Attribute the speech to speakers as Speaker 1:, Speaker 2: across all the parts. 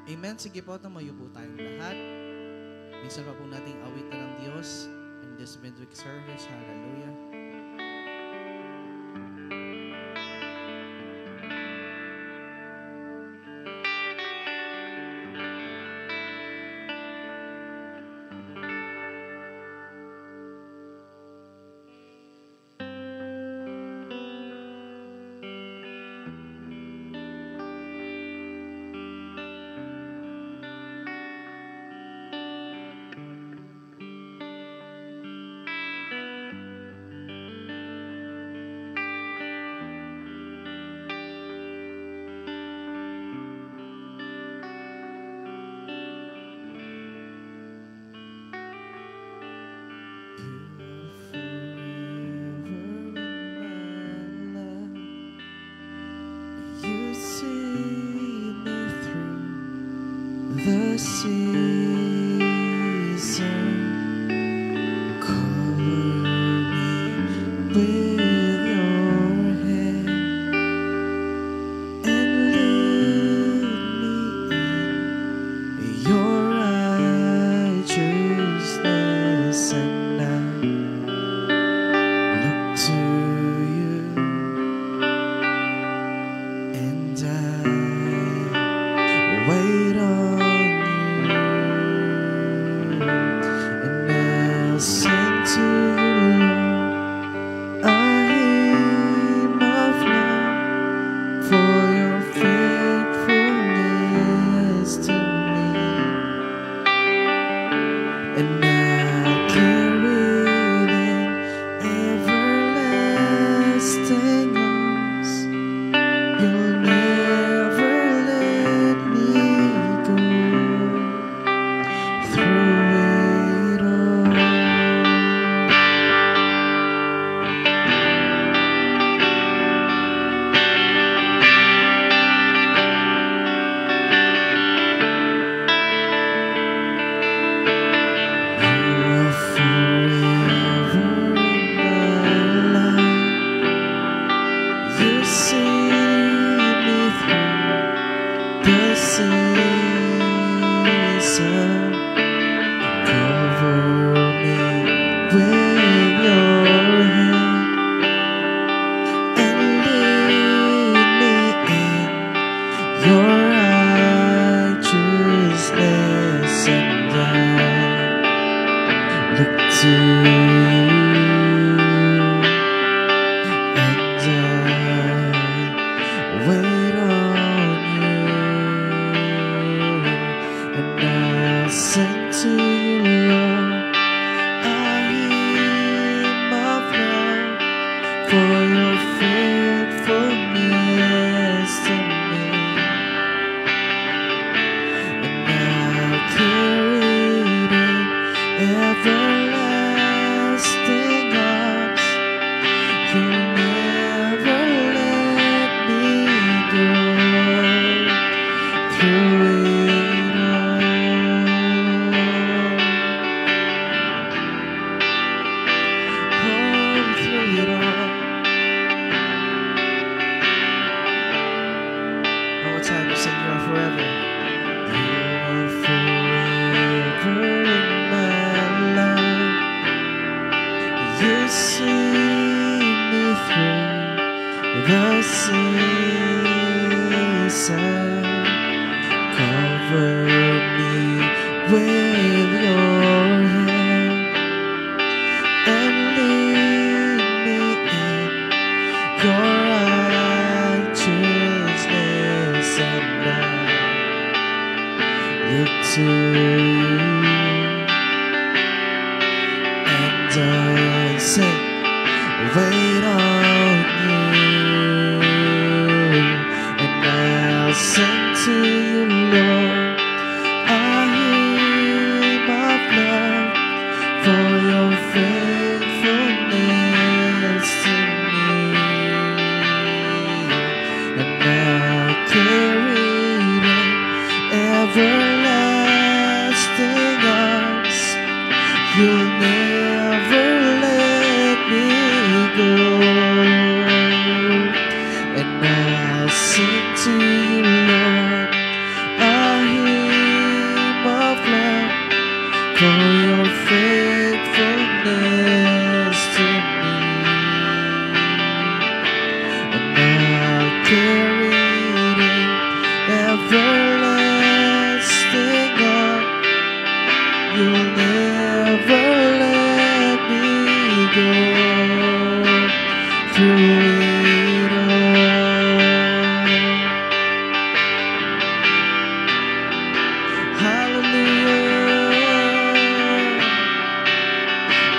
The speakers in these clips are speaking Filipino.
Speaker 1: Amen. Sige po, tumayo po tayong lahat. Minsan pa po nating awitan ng Diyos in this midweek service. Hallelujah. The season, cover me with your hand and lead me in your righteousness, and I look to you, and I wait on sing to you, Lord, a hymn of love for your faithfulness to me, and I'll carry it in everlasting arms. You'll never let me go through it all. Sing to you, Lord, a hymn of love for your faithfulness to me. And I'll carry it in everlasting love. You'll never let me go through it all. Hallelujah.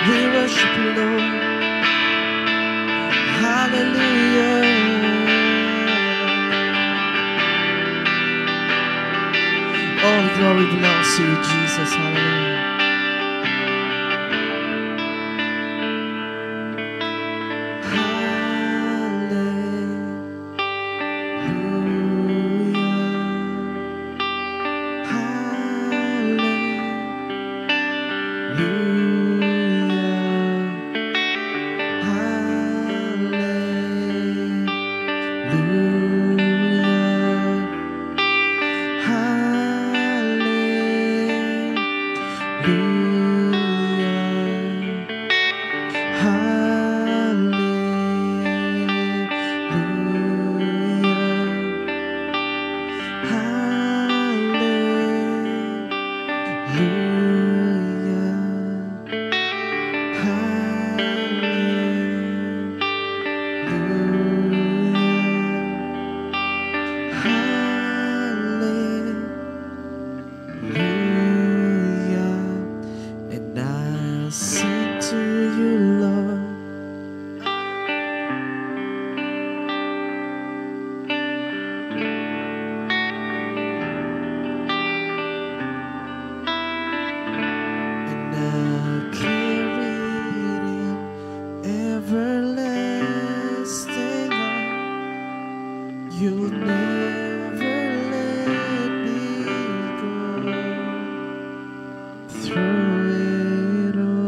Speaker 1: We worship you, Lord. Hallelujah. All glory belongs to you, Jesus. Hallelujah. You'll never let me go through it all.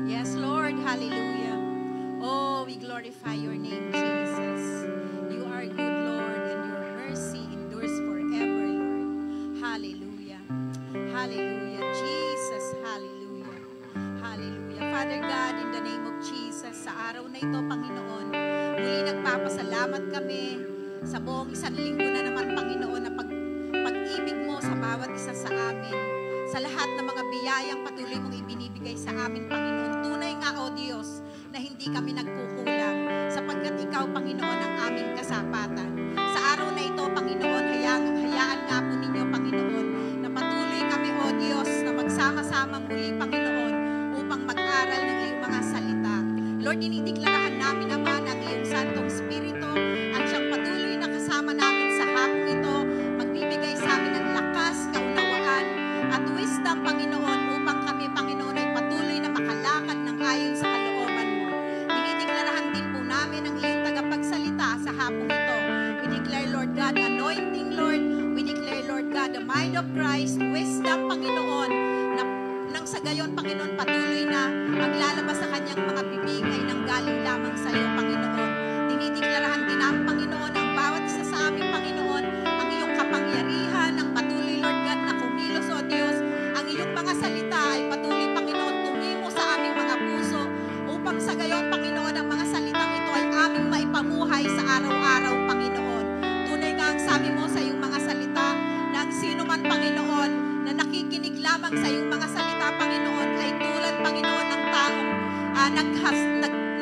Speaker 2: Yes, Lord. Hallelujah. Oh, we glorify your name, Jesus. You are good, Lord, and your mercy endures forever, Lord. Hallelujah. Hallelujah. Jesus, hallelujah. Hallelujah. Father God, in the name of Jesus, sa araw na ito, Panginoon, muli nagpapasalamat kami sa buong isang linggo na naman, Panginoon, na pag-ibig mo sa bawat isa sa amin, sa lahat ng mga biyayang patuloy mong ibinibigay sa amin, Panginoon. Tunay nga, O Diyos, na hindi kami nagkukulang sapagkat Ikaw, Panginoon, ang aming kasapatan. Sa araw na ito, Panginoon, hayaan nga po ninyo, Panginoon, na patuloy kami, O Diyos, na magsama-sama muli, Panginoon, upang mag-aral ng iyong mga salita. Lord, dinideklarahan namin naman ang iyong Santong Espiritu at siyang patuloy na kasama namin sa hapong ito, magbibigay sa amin ng lakas, kaunawaan, at wisdom, Panginoon, upang kami, Panginoon, ay patuloy na makalakad ng ayon sa kalooban mo. Dinideklarahan din po namin ang iyong tagapagsalita sa hapong ito. We declare, Lord God, anointing, Lord. We declare, Lord God, the mind of Christ, wisdom, Panginoon, na nang sa gayon, Panginoon, patuloy na maglalabas sa kanyang mga bibig ay nanggaling lamang sa iyo, Panginoon. Dinideklarahan din namin, Panginoon, ang bawat isa sa amin, Panginoon, ang iyong kapangyarihan, ang patuloy, Lord God, na kumilos, O Diyos, ang iyong mga salita ay patuloy, Panginoon, tumimo sa aming mga puso upang sa gayon, Panginoon, ang mga salitang ito ay aming maipamuhay sa araw-araw, Panginoon. Tunay nga ang sabi mo sa iyong mga salita na ang sino man, Panginoon, na nakikinig lamang sa iyong mga salita, Panginoon, ay tulad, Panginoon, ng taong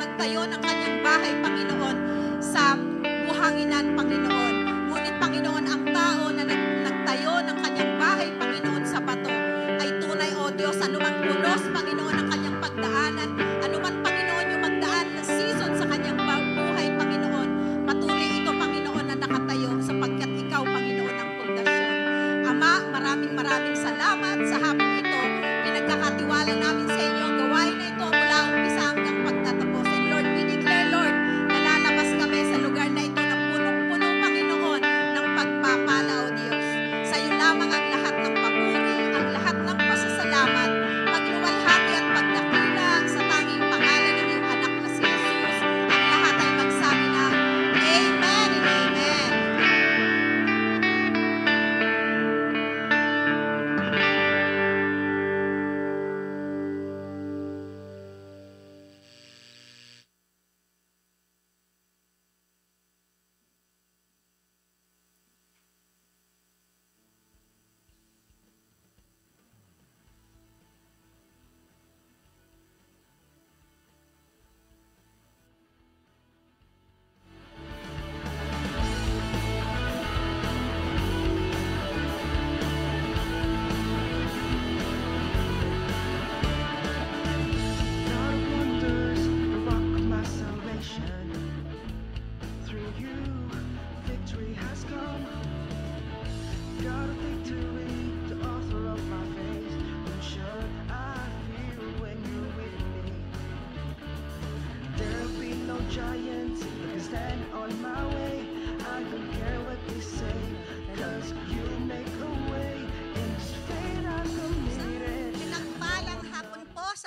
Speaker 2: nagtayo ng kanyang bahay, Panginoon, sa buhanginan, Panginoon. Ngunit, Panginoon, ang tao na nagtayo ng kanyang bahay, Panginoon, sa bato, ay tunay, O Diyos, anumang pulos, Panginoon, ang kanyang pagdaanan, anuman, Panginoon, yung magdaan na season sa kanyang buhay, Panginoon, patuloy ito, Panginoon, na nakatayo, sapagkat Ikaw,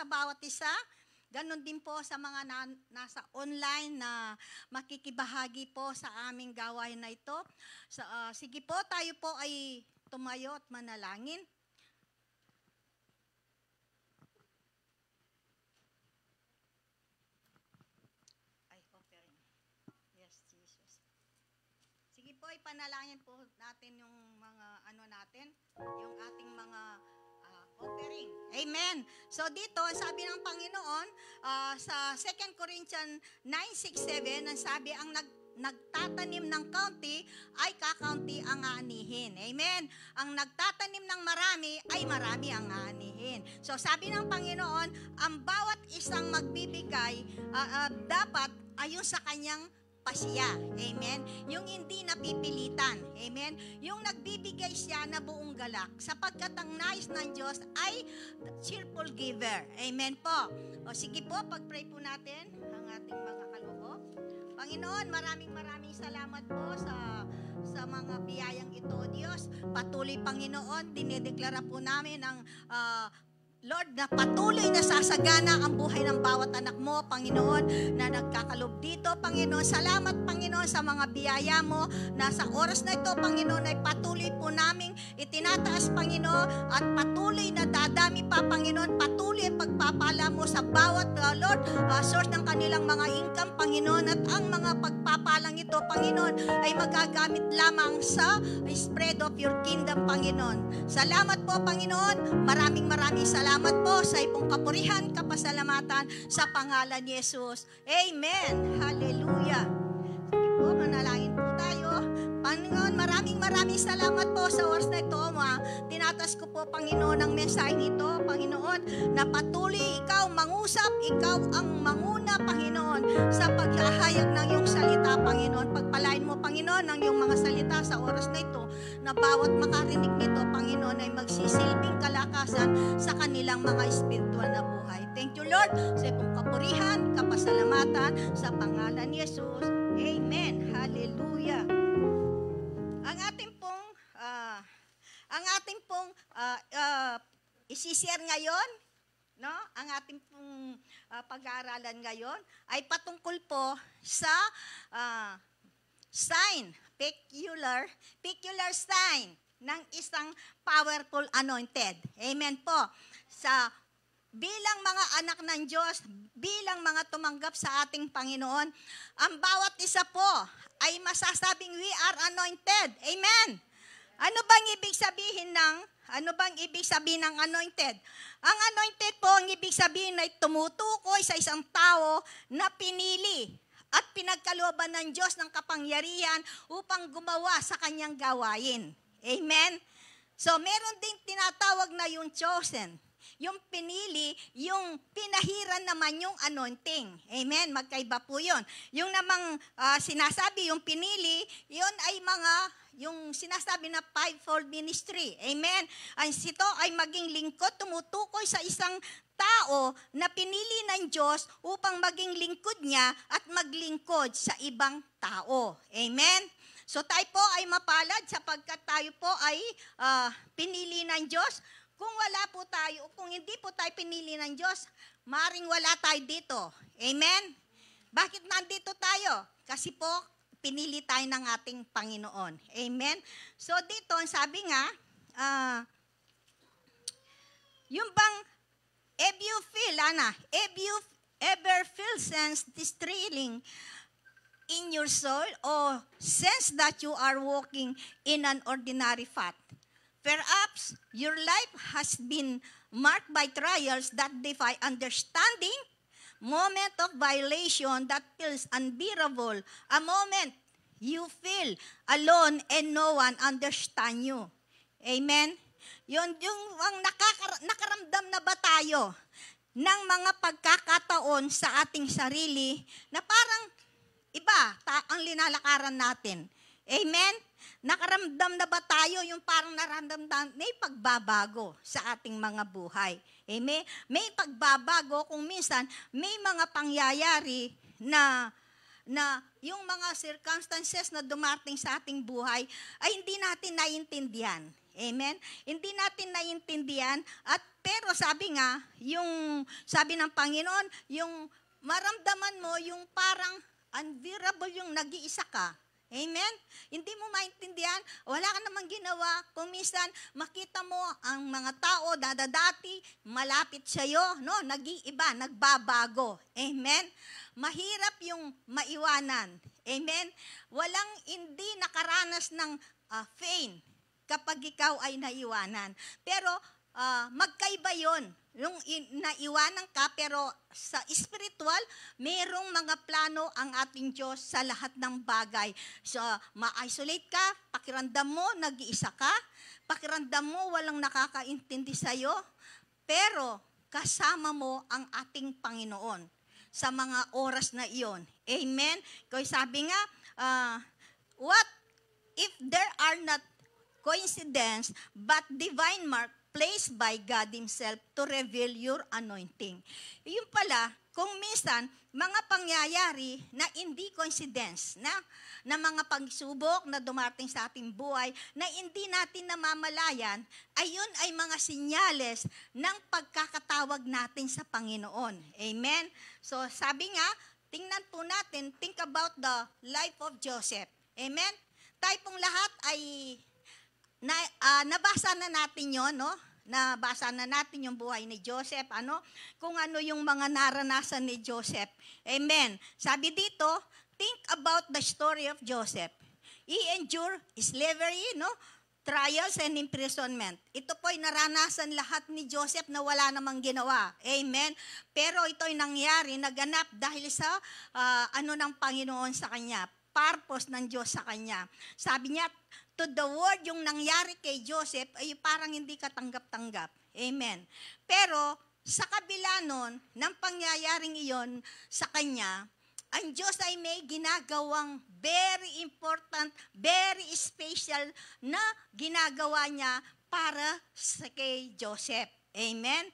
Speaker 3: bawat isa. Ganon din po sa mga nasa online na makikibahagi po sa aming gawain na ito. Sige po, tayo po ay tumayo at manalangin. Sige po, ipanalangin po natin yung mga yung ating mga offering. Amen. So dito, sabi ng Panginoon, sa 2 Corinthians 9:6-7, ang sabi, ang nagtatanim ng kaunti ay kakaunti ang aanihin. Amen. Ang nagtatanim ng marami ay marami ang aanihin. So sabi ng Panginoon, ang bawat isang magbibigay dapat ayon sa kanyang pasiya. Amen. Yung hindi napipilitan. Amen. Yung nagbibigay siya na buong galak. Sapagkat ang nais ng Diyos ay cheerful giver. Amen po. O sige po, pag-pray po natin ang ating mga kaloob. Panginoon, maraming salamat po sa mga biyayang ito, Diyos. Patuloy, Panginoon, dinedeklara po namin ang Lord, na patuloy na sasagana ang buhay ng bawat anak mo, Panginoon, na nagkakalob dito, Panginoon. Salamat, Panginoon, sa mga biyaya mo na sa oras na ito, Panginoon, ay patuloy po naming itinataas, Panginoon, at patuloy na dadami pa, Panginoon, patuloy ang pagpapala mo sa bawat, Lord, source ng kanilang mga income, Panginoon, at ang mga pagpapalang ito, Panginoon, ay magagamit lamang sa spread of your kingdom, Panginoon. Salamat po, Panginoon. Maraming salamat po sa ipong kapurihan, kapasalamatan sa pangalan ni Jesus. Amen. Hallelujah. Sige po, manalangin po tayo. Panginoon, maraming salamat po sa oras na ito. Tinatas ko po, Panginoon, ang mensahe nito, Panginoon, na patuloy ikaw mangusap, ikaw ang manguna, Panginoon, sa paghahayag ng iyong salita, Panginoon. Pagpalain mo, Panginoon, ang iyong mga salita sa oras na ito, na bawat makarinig nito, Panginoon, ay magsisilbing kalakasan sa kanilang mga espiritual na buhay. Thank you, Lord, sa iyong kapurihan, kapasalamatan sa pangalan ni Jesus. Amen. Hallelujah. Ang ating pong isi-share ngayon, no? Ang ating pong pag-aaralan ngayon ay patungkol po sa sign, peculiar sign ng isang powerful anointed. Amen po. Bilang mga anak ng Diyos, bilang mga tumanggap sa ating Panginoon, ang bawat isa po ay masasabing we are anointed. Amen. Ano bang ibig sabihin ng anointed? Ang anointed po, ang ibig sabihin ay tumutukoy sa isang tao na pinili at pinagkalooban ng Diyos ng kapangyarihan upang gumawa sa kanyang gawain. Amen? So, meron ding tinatawag na yung chosen. Yung pinili, yung pinahiran naman yung anointing. Amen? Magkaiba po yun. Yung namang sinasabi, yung pinili, yun ay yung sinasabi na fivefold ministry. Amen? Ang ito ay maging lingkod, tumutukoy sa isang tao na pinili ng Diyos upang maging lingkod niya at maglingkod sa ibang tao. Amen? So tayo po ay mapalad sapagkat tayo po ay pinili ng Diyos. Kung wala po tayo, kung hindi po tayo pinili ng Diyos, maring wala tayo dito. Amen? Bakit nandito tayo? Kasi po, pinili tayo ng ating Panginoon. Amen? So dito, sabi nga, yung bang, if you ever feel sense this thrilling in your soul or sense that you are walking in an ordinary path, perhaps your life has been marked by trials that defy understanding, moment of violation that feels unbearable, a moment you feel alone and no one understand you. Amen? Yung nakaramdam na ba tayo ng mga pagkakataon sa ating sarili na parang iba ang linalakaran natin. Amen? Nakaramdam na ba tayo yung parang nararamdam may pagbabago sa ating mga buhay? Amen? May pagbabago kung minsan may mga pangyayari na yung mga circumstances na dumating sa ating buhay ay hindi natin naiintindihan. Amen? Hindi natin naiintindihan pero sabi nga, sabi ng Panginoon, yung maramdaman mo, yung parang unbearable yung nag-iisa ka. Amen? Hindi mo maintindihan, wala ka namang ginawa. Kung minsan, makita mo ang mga tao, dadadati, malapit sa iyo, no? Nag-iiba, nagbabago. Amen? Mahirap yung maiwanan. Amen? Walang hindi nakaranas ng pain kapag ikaw ay naiwanan. Pero, magkaiba yon. Yung naiwanan ka, pero sa spiritual, mayroong mga plano ang ating Diyos sa lahat ng bagay. So, ma-isolate ka, pakiramdam mo, nag-iisa ka, pakiramdam mo, walang nakakaintindi sa'yo, pero kasama mo ang ating Panginoon sa mga oras na iyon. Amen? Kaya sabi nga, what if there are not coincidence but divine mark placed by God Himself to reveal your anointing. Yung pala, kung minsan, mga pangyayari na hindi coincidence, na mga pagsubok na dumating sa ating buhay, na hindi natin namamalayan, ayun ay mga sinyales ng pagkakatawag natin sa Panginoon. Amen? So, sabi nga, tingnan po natin, think about the life of Joseph. Amen? Tayo pong lahat ay nabasa na natin yon, no? Nabasa na natin yung buhay ni Joseph, kung ano yung mga naranasan ni Joseph. Amen. Sabi dito, think about the story of Joseph. He endured slavery, no? Trials and imprisonment. Ito po'y naranasan lahat ni Joseph na wala namang ginawa. Amen. Pero ito'y nangyari, naganap dahil sa ng Panginoon sa kanya. Purpose ng Diyos sa kanya. Sabi niya, to the word, yung nangyari kay Joseph ay parang hindi katanggap-tanggap. Amen. Pero sa kabila nun, ng pangyayaring iyon sa kanya, ang Diyos ay may ginagawang very important, very special na ginagawa niya para sa kay Joseph. Amen.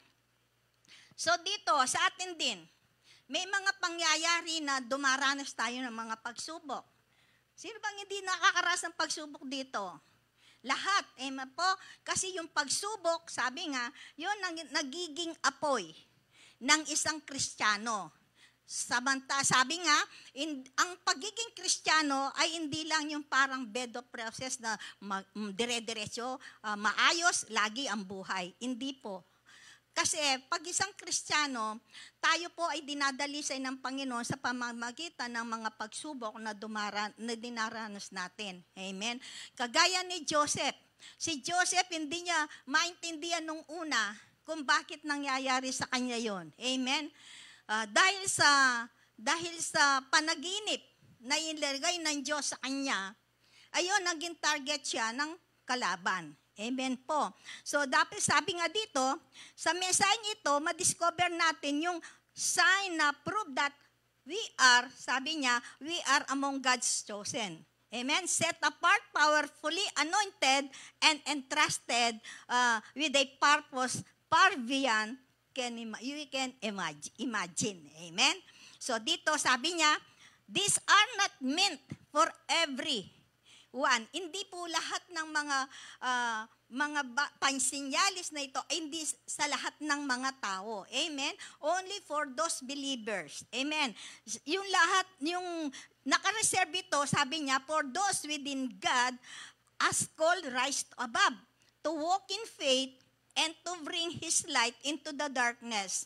Speaker 3: So dito, sa atin din, may mga pangyayari na dumaranas tayo ng mga pagsubok. Sino bang hindi nakakaranas ng pagsubok dito? Lahat, amen po. Kasi yung pagsubok, sabi nga, yun ang nagiging apoy ng isang Kristiyano. Sabi nga, ang pagiging Kristiyano ay hindi lang yung parang bed of roses na dire-diretso, maayos, lagi ang buhay. Hindi po. Kasi pag isang Kristiyano, tayo po ay dinadalisay ng Panginoon sa pamamagitan ng mga pagsubok na dinaranas natin. Amen? Kagaya ni Joseph. Si Joseph, hindi niya maintindihan nung una kung bakit nangyayari sa kanya yon. Amen? Dahil sa panaginip na ilagay ng Diyos sa kanya, ayun, naging target siya ng kalaban. Amen po. So, dapat sabi nga dito, sa mensaheng ito, madiscover natin yung sign na prove that we are, sabi niya, we are among God's chosen. Amen? Set apart, powerfully anointed, and entrusted with a purpose far beyond you can imagine. Amen? So, dito sabi niya, these are not meant for every one. Hindi po lahat ng mga pansinyalis na ito ay hindi sa lahat ng mga tao. Amen? Only for those believers. Amen? Yung lahat, yung nakareserve ito, sabi niya, for those within God as called rise above, to walk in faith and to bring His light into the darkest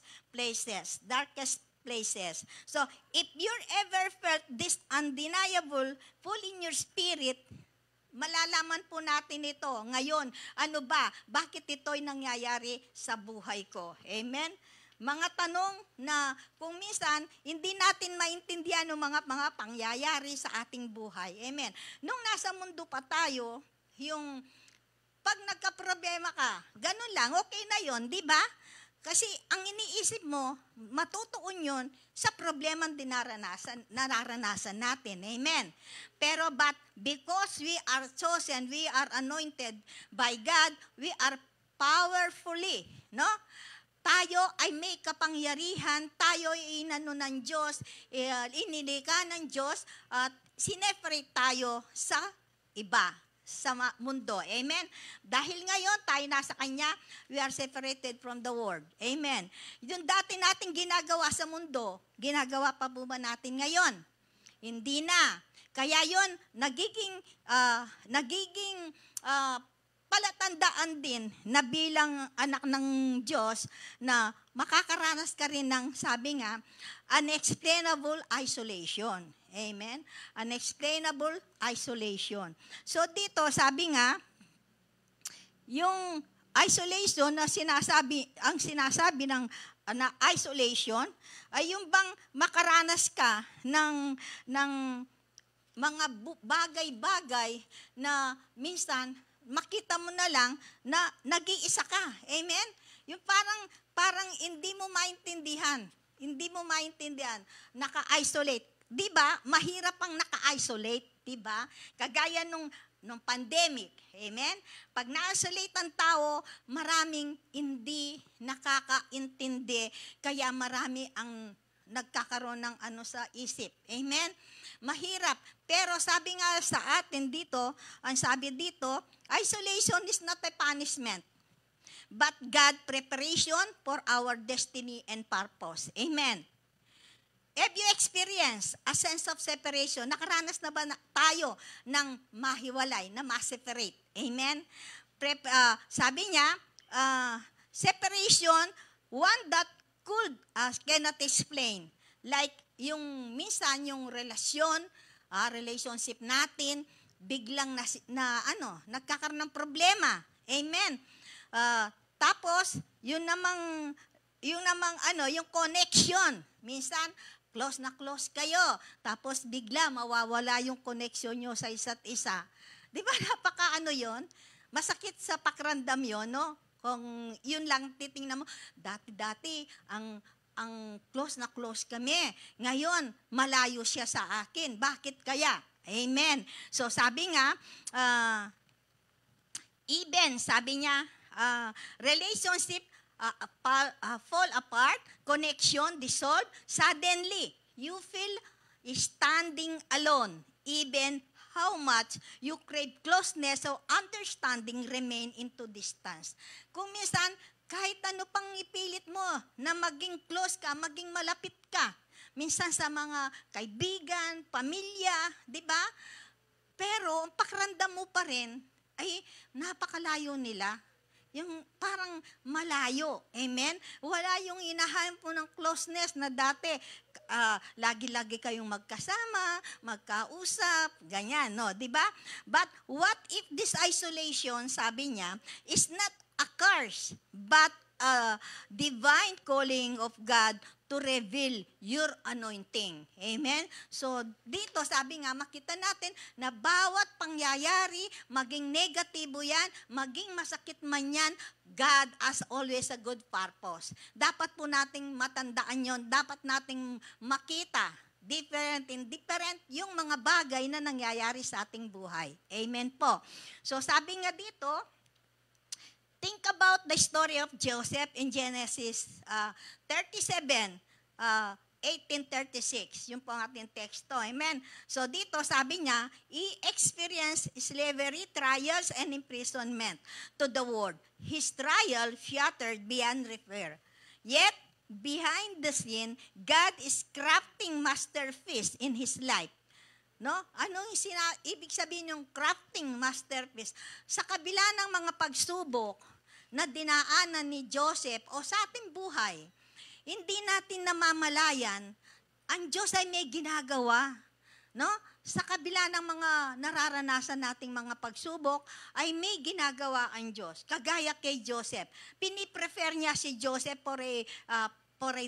Speaker 3: places. So, if you ever felt this undeniable pull in your spirit, malalaman po natin ito. Ngayon, ano ba? Bakit ito'y nangyayari sa buhay ko? Amen? Mga tanong na kung minsan, hindi natin maintindihan ng mga pangyayari sa ating buhay. Amen? Nung nasa mundo pa tayo, yung pag nagka-problema ka, ganun lang, okay na yon, di ba? Kasi ang iniisip mo, matutuon yun sa problemang nararanasan natin. Amen. Pero but because we are chosen, we are anointed by God, we are powerfully, no? Tayo ay may kapangyarihan, tayo ay inano ng Diyos, inilika ng Diyos, at sineparate tayo sa iba. sa mundo. Amen? Dahil ngayon, tayo nasa Kanya, we are separated from the world. Amen? Yung dati nating ginagawa sa mundo, ginagawa pa po ba natin ngayon? Hindi na. Kaya yon nagiging palatandaan din na bilang anak ng Diyos na makakaranas ka rin ng, sabi nga, unexplainable isolation. Amen? Unexplainable isolation. So dito, sabi nga, yung isolation na ang sinasabi ng na isolation ay yung bang makaranas ka ng mga bagay-bagay na minsan makita mo na lang na nag-iisa ka. Amen? Yung parang hindi mo maintindihan. Hindi mo maintindihan. Naka-isolate. Di ba? Mahirap ang naka-isolate. Di ba? Kagaya nung pandemic. Amen? Pag na-isolate ang tao, maraming hindi nakakaintindi. Kaya marami ang nagkakaroon ng sa isip. Amen? Mahirap. Pero sabi nga sa atin dito, ang sabi dito, isolation is not a punishment, but God preparation for our destiny and purpose. Amen. Have you experienced a sense of separation? Nakaranas na ba tayo ng mahiwalay, na ma-separate? Amen? Sabi niya, separation, one that cannot explain. Like, yung minsan, yung relationship natin, biglang nagkakaroon ng problema. Amen. Tapos, yung connection. Minsan, close na close kayo. Tapos, bigla mawawala yung connection nyo sa isa't isa. Di ba, yun? Masakit sa pakiramdam yun, no? Kung yun lang titingnan mo, dati-dati, ang close na close kami. Ngayon, malayo siya sa akin. Bakit kaya? Amen. So, sabi nga, even, sabi niya, relationship fall apart, connection dissolve, suddenly, you feel standing alone, even how much you crave closeness or understanding remain into distance. Kung minsan, kahit ano pang ipilit mo na maging close ka, maging malapit ka, minsan sa mga kaibigan, pamilya, di ba? Pero ang pakiramdam mo pa rin ay napakalayo nila. Yung parang malayo. Amen? Wala yung inahanap mo ng closeness na dati. Lagi-lagi kayong magkasama, magkausap, ganyan, no? Di ba? But what if this isolation, sabi niya, is not a curse, but a divine calling of God to reveal your anointing. Amen? So, dito sabi nga, makita natin na bawat pangyayari, maging negatibo yan, maging masakit man yan, God has always a good purpose. Dapat po nating matandaan yon, dapat nating makita, indifferent yung mga bagay na nangyayari sa ating buhay. Amen po. So, sabi nga dito, think about the story of Joseph in Genesis 18:36. Yun po ang ating teksto. Amen. So dito sabi niya, he experienced slavery, trials, and imprisonment to the world. His trial shattered beyond repair. Yet, behind the scene, God is crafting masterpiece in his life. No? Anong ibig sabihin yung crafting masterpiece? Sa kabila ng mga pagsubok na dinaanan ni Joseph o sa ating buhay, hindi natin namamalayan, ang Diyos ay may ginagawa. No? Sa kabila ng mga nararanasan nating mga pagsubok, ay may ginagawa ang Diyos. Kagaya kay Joseph. Piniprefer niya si Joseph for a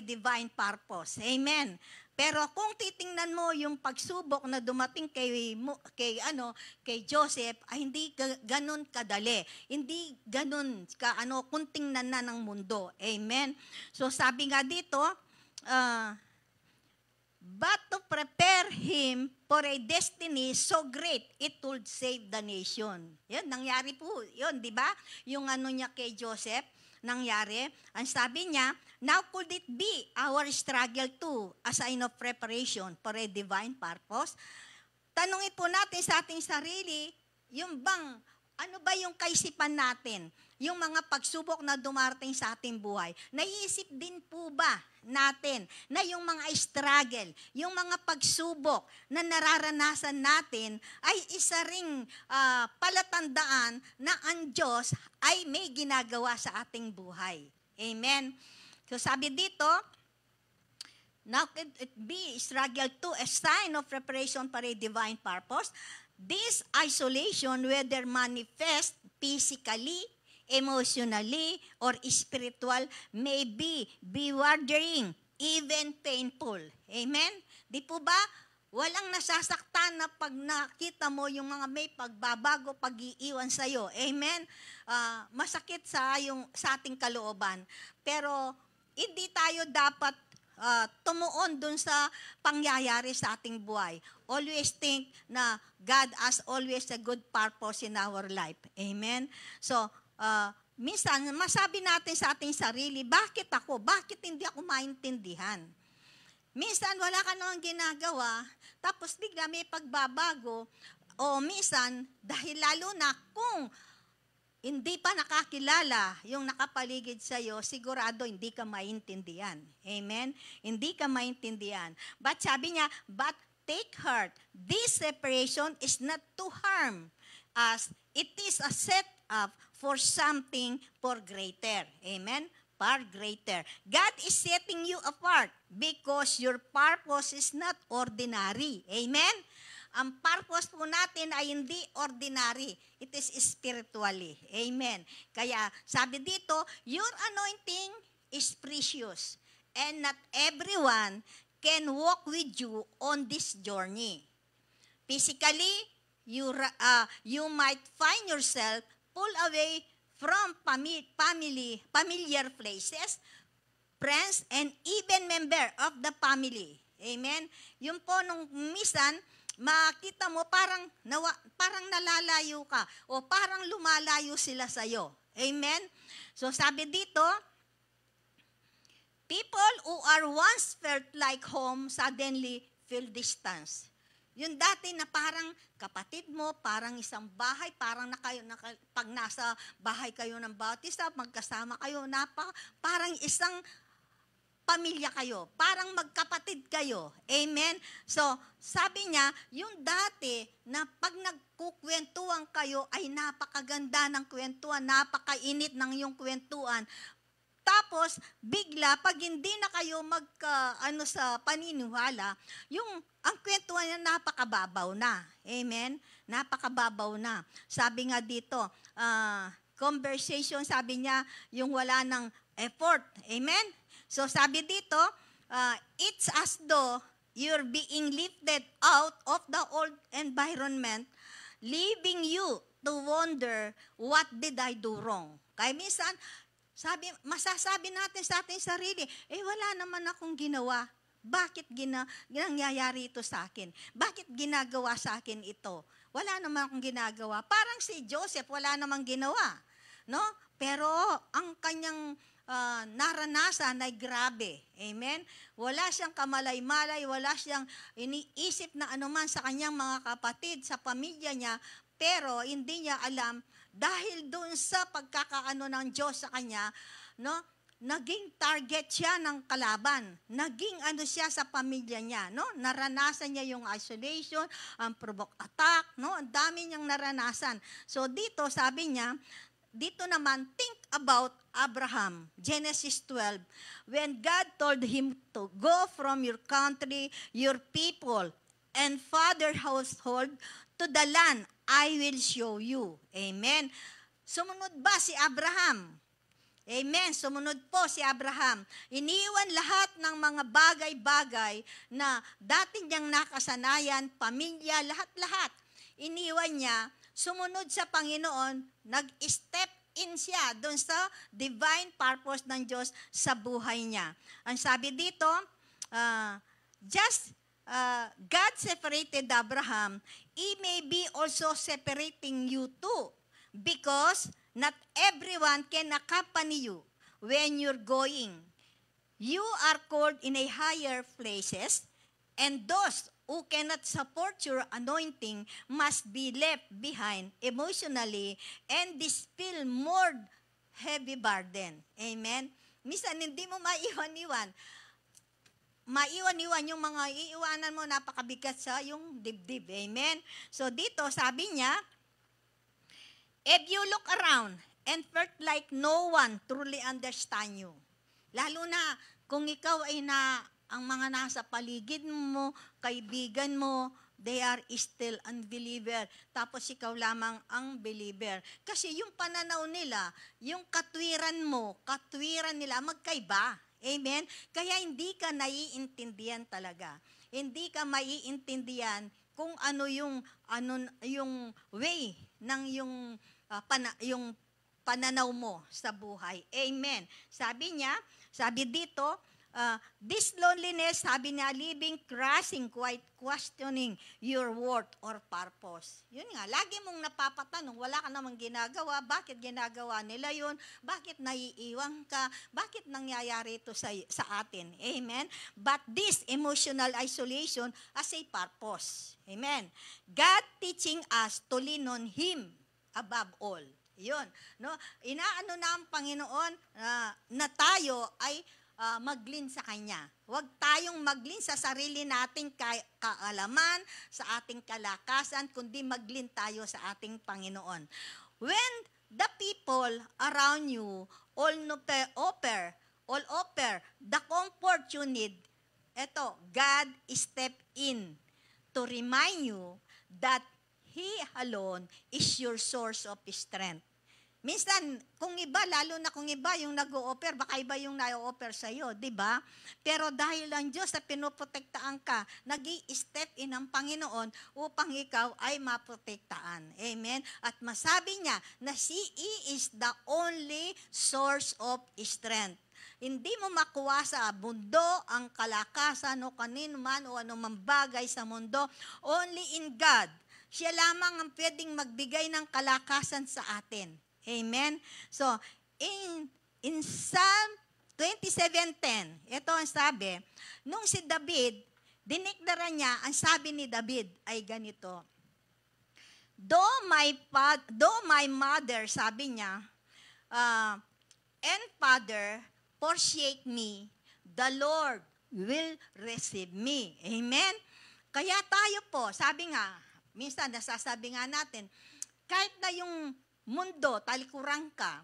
Speaker 3: divine purpose. Amen. Pero kung titingnan mo yung pagsubok na dumating kay Joseph, ay hindi ganun kadali. Hindi ganun kung tingnan na ng mundo. Amen. So sabi nga dito, but to prepare him for a destiny so great, it would save the nation. Yan, nangyari po. Yun, di ba? Yung niya kay Joseph, nangyari. Ang sabi niya, now could it be our struggle too, a sign of preparation for a divine purpose? Tanungin po natin sa ating sarili, yung bang, ano ba yung kaisipan natin? Yung mga pagsubok na dumarating sa ating buhay. Naiisip din po ba natin na yung mga struggle, yung mga pagsubok na nararanasan natin ay isa ring palatandaan na ang Diyos ay may ginagawa sa ating buhay. Amen. So sabi dito, now can it be struggle to a sign of preparation for a divine purpose? This isolation, whether manifest physically, emotionally, or spiritual, may be bewildering, even painful. Amen? Di po ba? Walang nasasaktan na pag nakita mo yung mga may pagbabago, pag-iiwan sa'yo. Amen? Masakit sa ating kalooban. Pero hindi tayo dapat tumuon dun sa pangyayari sa ating buhay. Always think na God has always a good purpose in our life. Amen? So, minsan, masabi natin sa ating sarili, bakit ako? Bakit hindi ako maintindihan? Minsan, wala ka namang ginagawa, tapos bigla may pagbabago, o minsan, dahil lalo na kung hindi pa nakakilala yung nakapaligid sa'yo, sigurado hindi ka maintindihan. Amen? Hindi ka maintindihan. But sabi niya, but take heart, this separation is not to harm, as it is a set up for something for greater. Amen? Far greater. God is setting you apart because your purpose is not ordinary. Amen? Ang purpose po natin ay hindi ordinary. It is spiritually. Amen. Kaya sabi dito, your anointing is precious and not everyone can walk with you on this journey. Physically, you might find yourself pulled away from familiar places, friends, and even member of the family. Amen? Yun po nung minsan, makita mo parang nalalayo ka o parang lumalayo sila sa'yo. Amen? So sabi dito, people who are once felt like home suddenly feel distance. Yung dati na parang kapatid mo, parang isang bahay, parang pag nasa bahay kayo ng Bautista, magkasama kayo, parang isang pamilya kayo, parang magkapatid kayo. Amen? So, sabi niya, yung dati na pag nagkukwentuhan kayo ay napakaganda ng kwentuhan, napakainit ng yung kwentuhan. Tapos, bigla, pag hindi na kayo sa paniniwala, ang kwentuhan niya napakababaw na. Amen? Napakababaw na. Sabi nga dito, conversation, sabi niya, yung wala ng effort. Amen? So, sabi dito, it's as though you're being lifted out of the old environment, leaving you to wonder, what did I do wrong? Kaya minsan, masasabi natin sa ating sarili, wala naman akong ginawa. Bakit nangyayari ito sa akin? Bakit ginagawa sa akin ito? Wala naman akong ginagawa. Parang si Joseph, wala namang ginawa. No? Pero ang kanyang naranasan ay grabe. Amen? Wala siyang kamalay-malay, wala siyang iniisip na anuman sa kanyang mga kapatid, sa pamilya niya, pero hindi niya alam, dahil doon sa pagkakaano ng Diyos sa kanya, no, naging target siya ng kalaban. Naging siya sa pamilya niya, no? Naranasan niya yung isolation, ang provoke attack, no? Ang dami niyang naranasan. So dito sabi niya, dito naman, think about Abraham, Genesis 12, when God told him to go from your country, your people, and father household to the land I will show you. Amen. Sumunod ba si Abraham? Amen. Sumunod po si Abraham. Iniwan lahat ng mga bagay-bagay na dati niyang nakasanayan, pamilya, lahat-lahat. Iniwan niya, sumunod sa Panginoon, nag-step in siya doon sa divine purpose ng Diyos sa buhay niya. Ang sabi dito, God separated Abraham, He may be also separating you too, because not everyone can accompany you when you're going. You are called in a higher places, and those who cannot support your anointing must be left behind emotionally and dispel more heavy burden. Amen? Minsan, hindi mo maiwan-iwan yung mga iiwanan mo, napakabigat sa yung dibdib. Amen? So dito, sabi niya, if you look around and felt like no one truly understand you, lalo na kung ikaw ay ang mga nasa paligid mo, kaibigan mo, they are still unbeliever. Tapos ikaw lamang ang believer. Kasi yung pananaw nila, yung katwiran nila, magkaiba. Amen? Kaya hindi ka naiintindihan talaga. Hindi ka maiintindihan kung ano yung way ng yung pananaw mo sa buhay. Amen. Sabi dito, this loneliness, sabi niya, living, crashing, quite questioning your worth or purpose. Yun nga, lagi mong napapatanong, wala ka namang ginagawa, bakit ginagawa nila yun, bakit naiiwan ka, bakit nangyayari ito sa atin. Amen? But this emotional isolation has a purpose. Amen? God teaching us to lean on Him above all. Yun. No? Inaano na ang Panginoon na tayo ay maglin sa Kanya. Huwag tayong maglin sa sarili nating kaalaman, sa ating kalakasan, kundi maglin tayo sa ating Panginoon. When the people around you all offer the comfort you need, God step in to remind you that He alone is your source of strength. Minsan, kung iba, lalo na kung iba yung nag-o-offer, baka iba yung na-o-offer sa'yo, di ba? Pero dahil ang Diyos na pinoprotektaan ka, nag-i-step in ang Panginoon upang ikaw ay maprotektaan. Amen? At masabi niya na He is the only source of strength. Hindi mo makuha sa mundo ang kalakasan o kanino man o anumang bagay sa mundo. Only in God. Siya lamang ang pwedeng magbigay ng kalakasan sa atin. Amen? So, in Psalm 27:10, ito ang sabi, nung si David, diniklara niya, ang sabi ni David ay ganito, Though my mother, sabi niya, and father forsake me, the Lord will receive me. Amen? Kaya tayo po, sabi nga, minsan nasasabi nga natin, kahit na yung mundo, talikuran ka.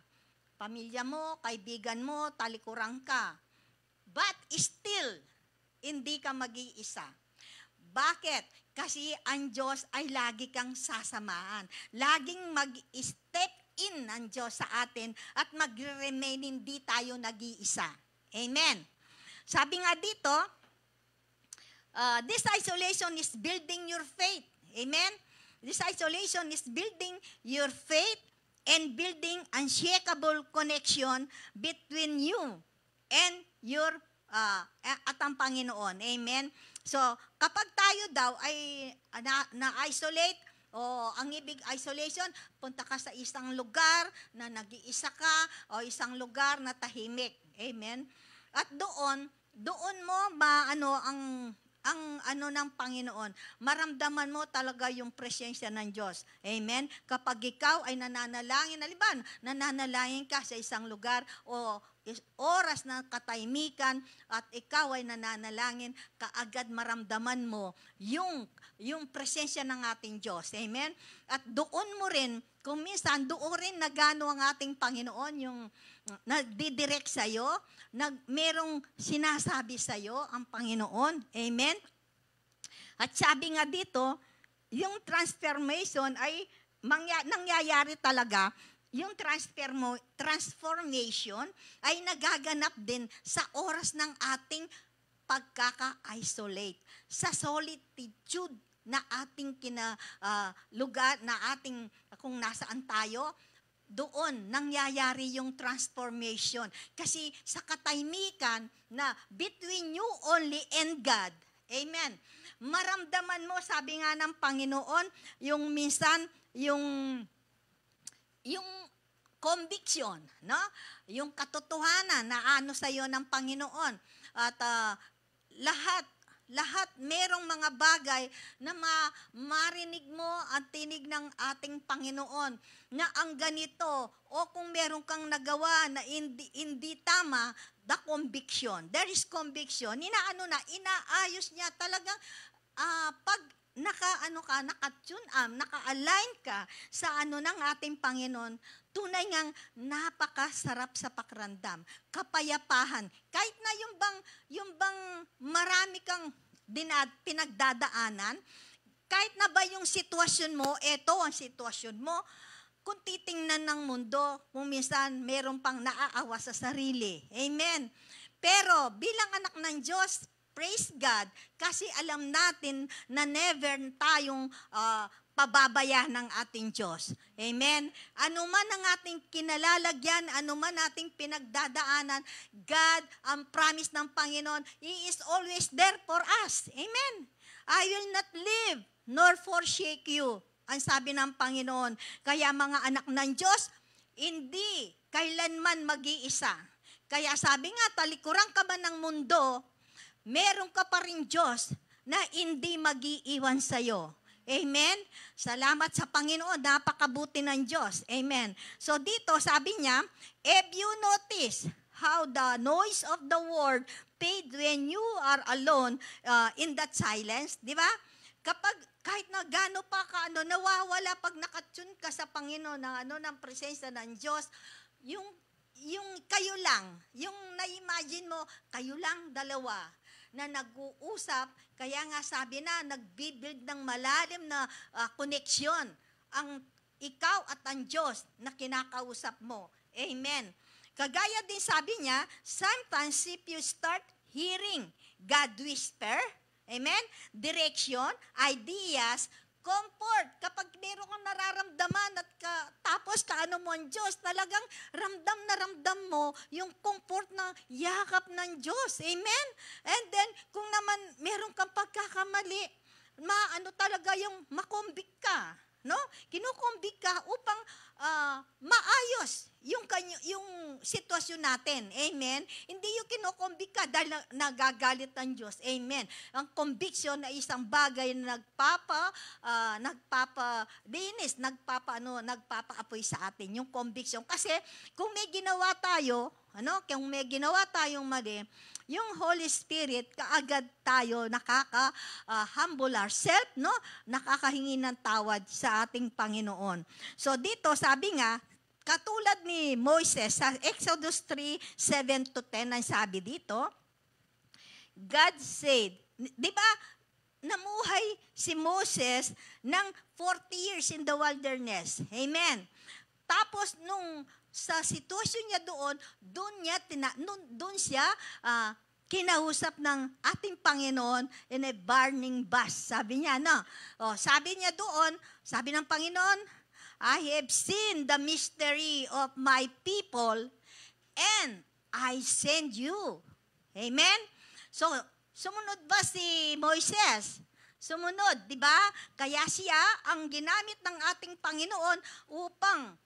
Speaker 3: Pamilya mo, kaibigan mo, talikuran ka. But still, hindi ka mag-iisa. Bakit? Kasi ang Diyos ay lagi kang sasamahan. Laging mag-step in ang Diyos sa atin at mag-remain hindi tayo nag-iisa. Amen. Sabi nga dito, this isolation is building your faith. Amen? This isolation is building your faith and building unshakable connection between you and your at ang Panginoon. Amen? So, kapag tayo daw ay na-isolate, o ang ibig isolation, punta ka sa isang lugar na nag-iisa ka o isang lugar na tahimik. Amen? At doon mo ang ng Panginoon, maramdaman mo talaga yung presensya ng Diyos. Amen? Kapag ikaw ay nananalangin, aliban, nananalangin ka sa isang lugar o oras ng katahimikan at ikaw ay nananalangin, kaagad maramdaman mo yung presensya ng ating Diyos. Amen? At doon mo rin, kung minsan, doon rin nagano ang ating Panginoon, yung nagdidirect sa'yo, merong sinasabi sa'yo ang Panginoon. Amen? At sabi nga dito, yung transformation ay nangyayari talaga. Yung transformation ay nagaganap din sa oras ng ating pagkaka-isolate. Sa solitude na ating lugar, na ating, kung nasaan tayo, doon nangyayari yung transformation. Kasi sa katahimikan na between you only and God, amen, maramdaman mo, sabi nga ng Panginoon, yung minsan, yung conviction, no? Yung katotohanan na ano sa iyo ng Panginoon. At lahat lahat merong mga bagay na marinig mo ang tinig ng ating Panginoon na ang ganito o kung meron kang nagawa na hindi tama, the conviction. There is conviction. Inaayos niya talagang pag naka-align ka sa ng ating Panginoon, tunay ngang napakasarap sa pakiramdam. Kapayapahan. Kahit na yung bang marami kang pinagdadaanan, kahit na ba yung sitwasyon mo, eto ang sitwasyon mo, kung titingnan ng mundo, kung minsan meron pang naaawa sa sarili. Amen. Pero bilang anak ng Diyos, praise God, kasi alam natin na never tayong pababayan ng ating Diyos. Amen? Ano man ang ating kinalalagyan, ano man ating pinagdadaanan, God, ang promise ng Panginoon, He is always there for us. Amen? I will not leave nor forsake you, ang sabi ng Panginoon. Kaya mga anak ng Diyos, hindi kailanman mag-iisa. Kaya sabi nga, talikuran ka man ng mundo, meron ka pa rin Diyos na hindi mag-iiwan sa'yo. Amen? Salamat sa Panginoon, napakabuti ng Diyos. Amen. So dito, sabi niya, if you notice how the noise of the world fade when you are alone in that silence, di ba? Kapag kahit na gaano pa ka, nawawala pag nakatune ka sa Panginoon ng presensya ng Diyos, yung kayo lang, yung na-imagine mo, kayo lang dalawa na nag-uusap, kaya nga sabi na, nagbibuild ng malalim na koneksyon ang ikaw at ang Diyos na kinakausap mo. Amen. Kagaya din sabi niya, sometimes if you start hearing God whisper, amen, direction, ideas, comfort. Kapag meron kang nararamdaman at tapos kaano mo ang Diyos, talagang ramdam na ramdam mo yung comfort na yakap ng Diyos. Amen? And then, kung naman meron kang pagkakamali, talaga yung makumbik ka. No? Kinukumbik ka upang maayos yung sitwasyon natin. Amen? Hindi yung kinukumbik ka dahil nagagalit ng Diyos. Amen? Ang conviction na isang bagay na nagpapalinis, nagpapaapoy sa atin. Yung conviction. Kasi kung may ginawa tayo, kung may ginawa tayong mali, yung Holy Spirit, kaagad tayo nakaka-humble ourselves, nakakahingi ng tawad sa ating Panginoon. So dito, sabi nga, katulad ni Moises, sa Exodus 3:7-10, ang sabi dito, God said, di ba, namuhay si Moses ng 40 years in the wilderness. Amen. Tapos sa sitwasyon niya doon siya kinausap ng ating Panginoon in a burning bush. Sabi niya, sabi niya doon, sabi ng Panginoon, I have seen the mystery of my people and I send you. Amen? So, sumunod ba si Moises? Sumunod, di ba? Kaya siya ang ginamit ng ating Panginoon upang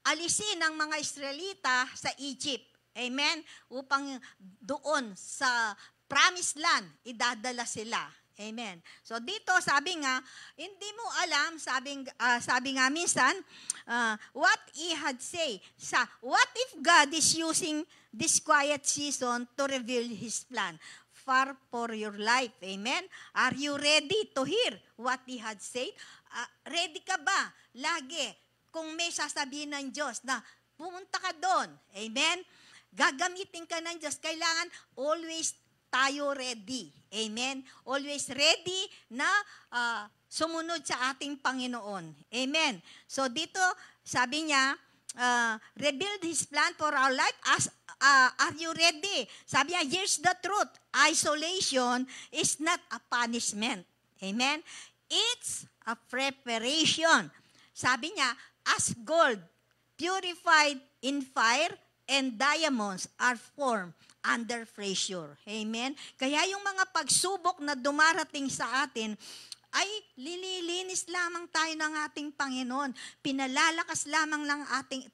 Speaker 3: alisin ang mga Israelita sa Egypt. Amen? Upang doon sa promised land, idadala sila. Amen. So dito, sabi nga, hindi mo alam, sabi nga minsan, what he had say. What if God is using this quiet season to reveal His plan for your life? Amen? Are you ready to hear what He had said? Ready ka ba? Lagi. Kung may sasabihin ng Diyos na pumunta ka doon, amen? Gagamitin ka ng Diyos. Kailangan always tayo ready. Amen? Always ready na sumunod sa ating Panginoon. Amen? So dito, sabi niya, rebuild His plan for our life. Are you ready? Sabi niya, here's the truth. Isolation is not a punishment. Amen? It's a preparation. Sabi niya, as gold purified in fire and diamonds are formed under pressure. Amen? Kaya yung mga pagsubok na dumarating sa atin, ay lililinis lamang tayo ng ating Panginoon. Pinalalakas lamang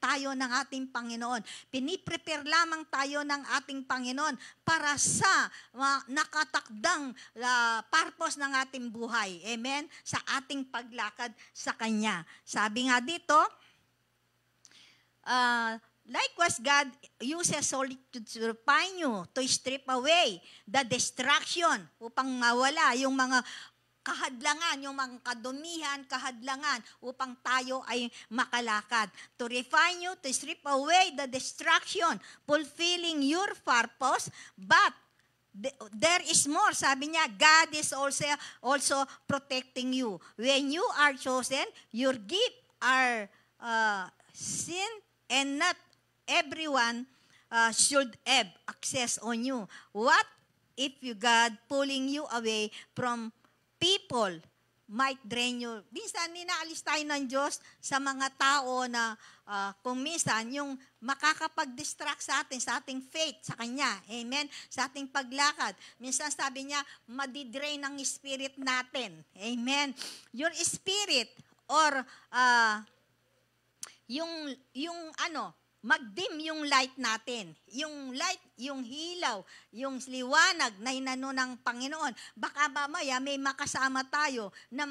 Speaker 3: tayo ng ating Panginoon. Piniprepare lamang tayo ng ating Panginoon para sa nakatakdang purpose ng ating buhay. Amen? Sa ating paglakad sa Kanya. Sabi nga dito, likewise, God uses solitude to refine you, to strip away the distraction upang mawala yung mga kahadlangan, yung mga kadumihan, kahadlangan upang tayo ay makalakad. To refine you, to strip away the distraction, fulfilling your purpose, but there is more. Sabi niya, God is also protecting you. When you are chosen, your gift are sin, and not everyone should have access on you. What if God pulling you away from people might drain you? Minsan, ninaalis tayo ng Diyos sa mga tao na kung minsan, yung makakapag-distract sa atin, sa ating faith, sa Kanya. Amen? Sa ating paglakad. Minsan sabi niya, madidrain ang spirit natin. Amen? Your spirit or mag-dim yung light natin. Yung light, yung hilaw, yung liwanag na inano ng Panginoon. Baka mamaya may makasama tayo na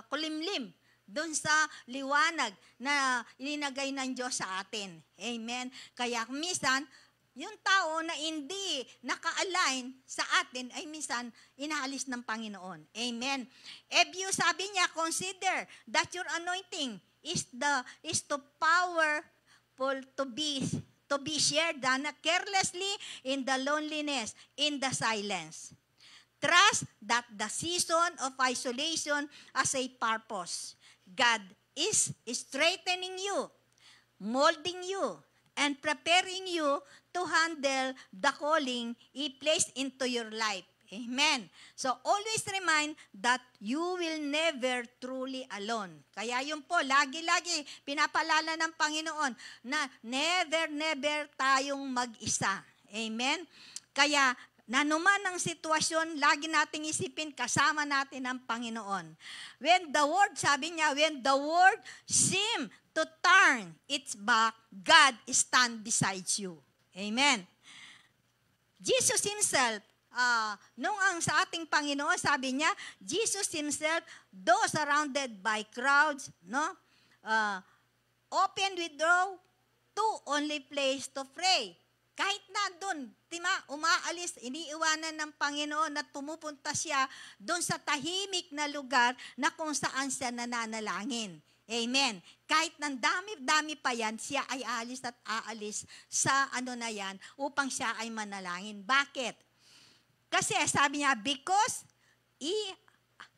Speaker 3: kulimlim doon sa liwanag na ininagay ng Diyos sa atin. Amen? Kaya minsan, yung tao na hindi naka-align sa atin ay minsan inaalis ng Panginoon. Amen? Sabi niya, consider that your anointing is too powerful to be shared not carelessly in the loneliness, in the silence. Trust that the season of isolation has a purpose. God is strengthening you, molding you, and preparing you to handle the calling He placed into your life. Amen. So, always remind that you will never truly alone. Kaya yun po, lagi-lagi pinapalala ng Panginoon na never tayong mag-isa. Amen. Kaya, nanuman ang sitwasyon, lagi nating isipin, kasama natin ang Panginoon. Sabi niya, when the world seem to turn its back, God stand beside you. Amen. Jesus Himself, nung ang sa ating Panginoon, sabi niya, Jesus Himself, though surrounded by crowds, open withdraw to only place to pray. Kahit na doon, umaalis, iniiwanan ng Panginoon at pumupunta siya doon sa tahimik na lugar na kung saan siya nananalangin. Amen. Kahit ng dami-dami pa yan, siya ay aalis sa yan upang siya ay manalangin. Bakit? Kasi sabi niya, because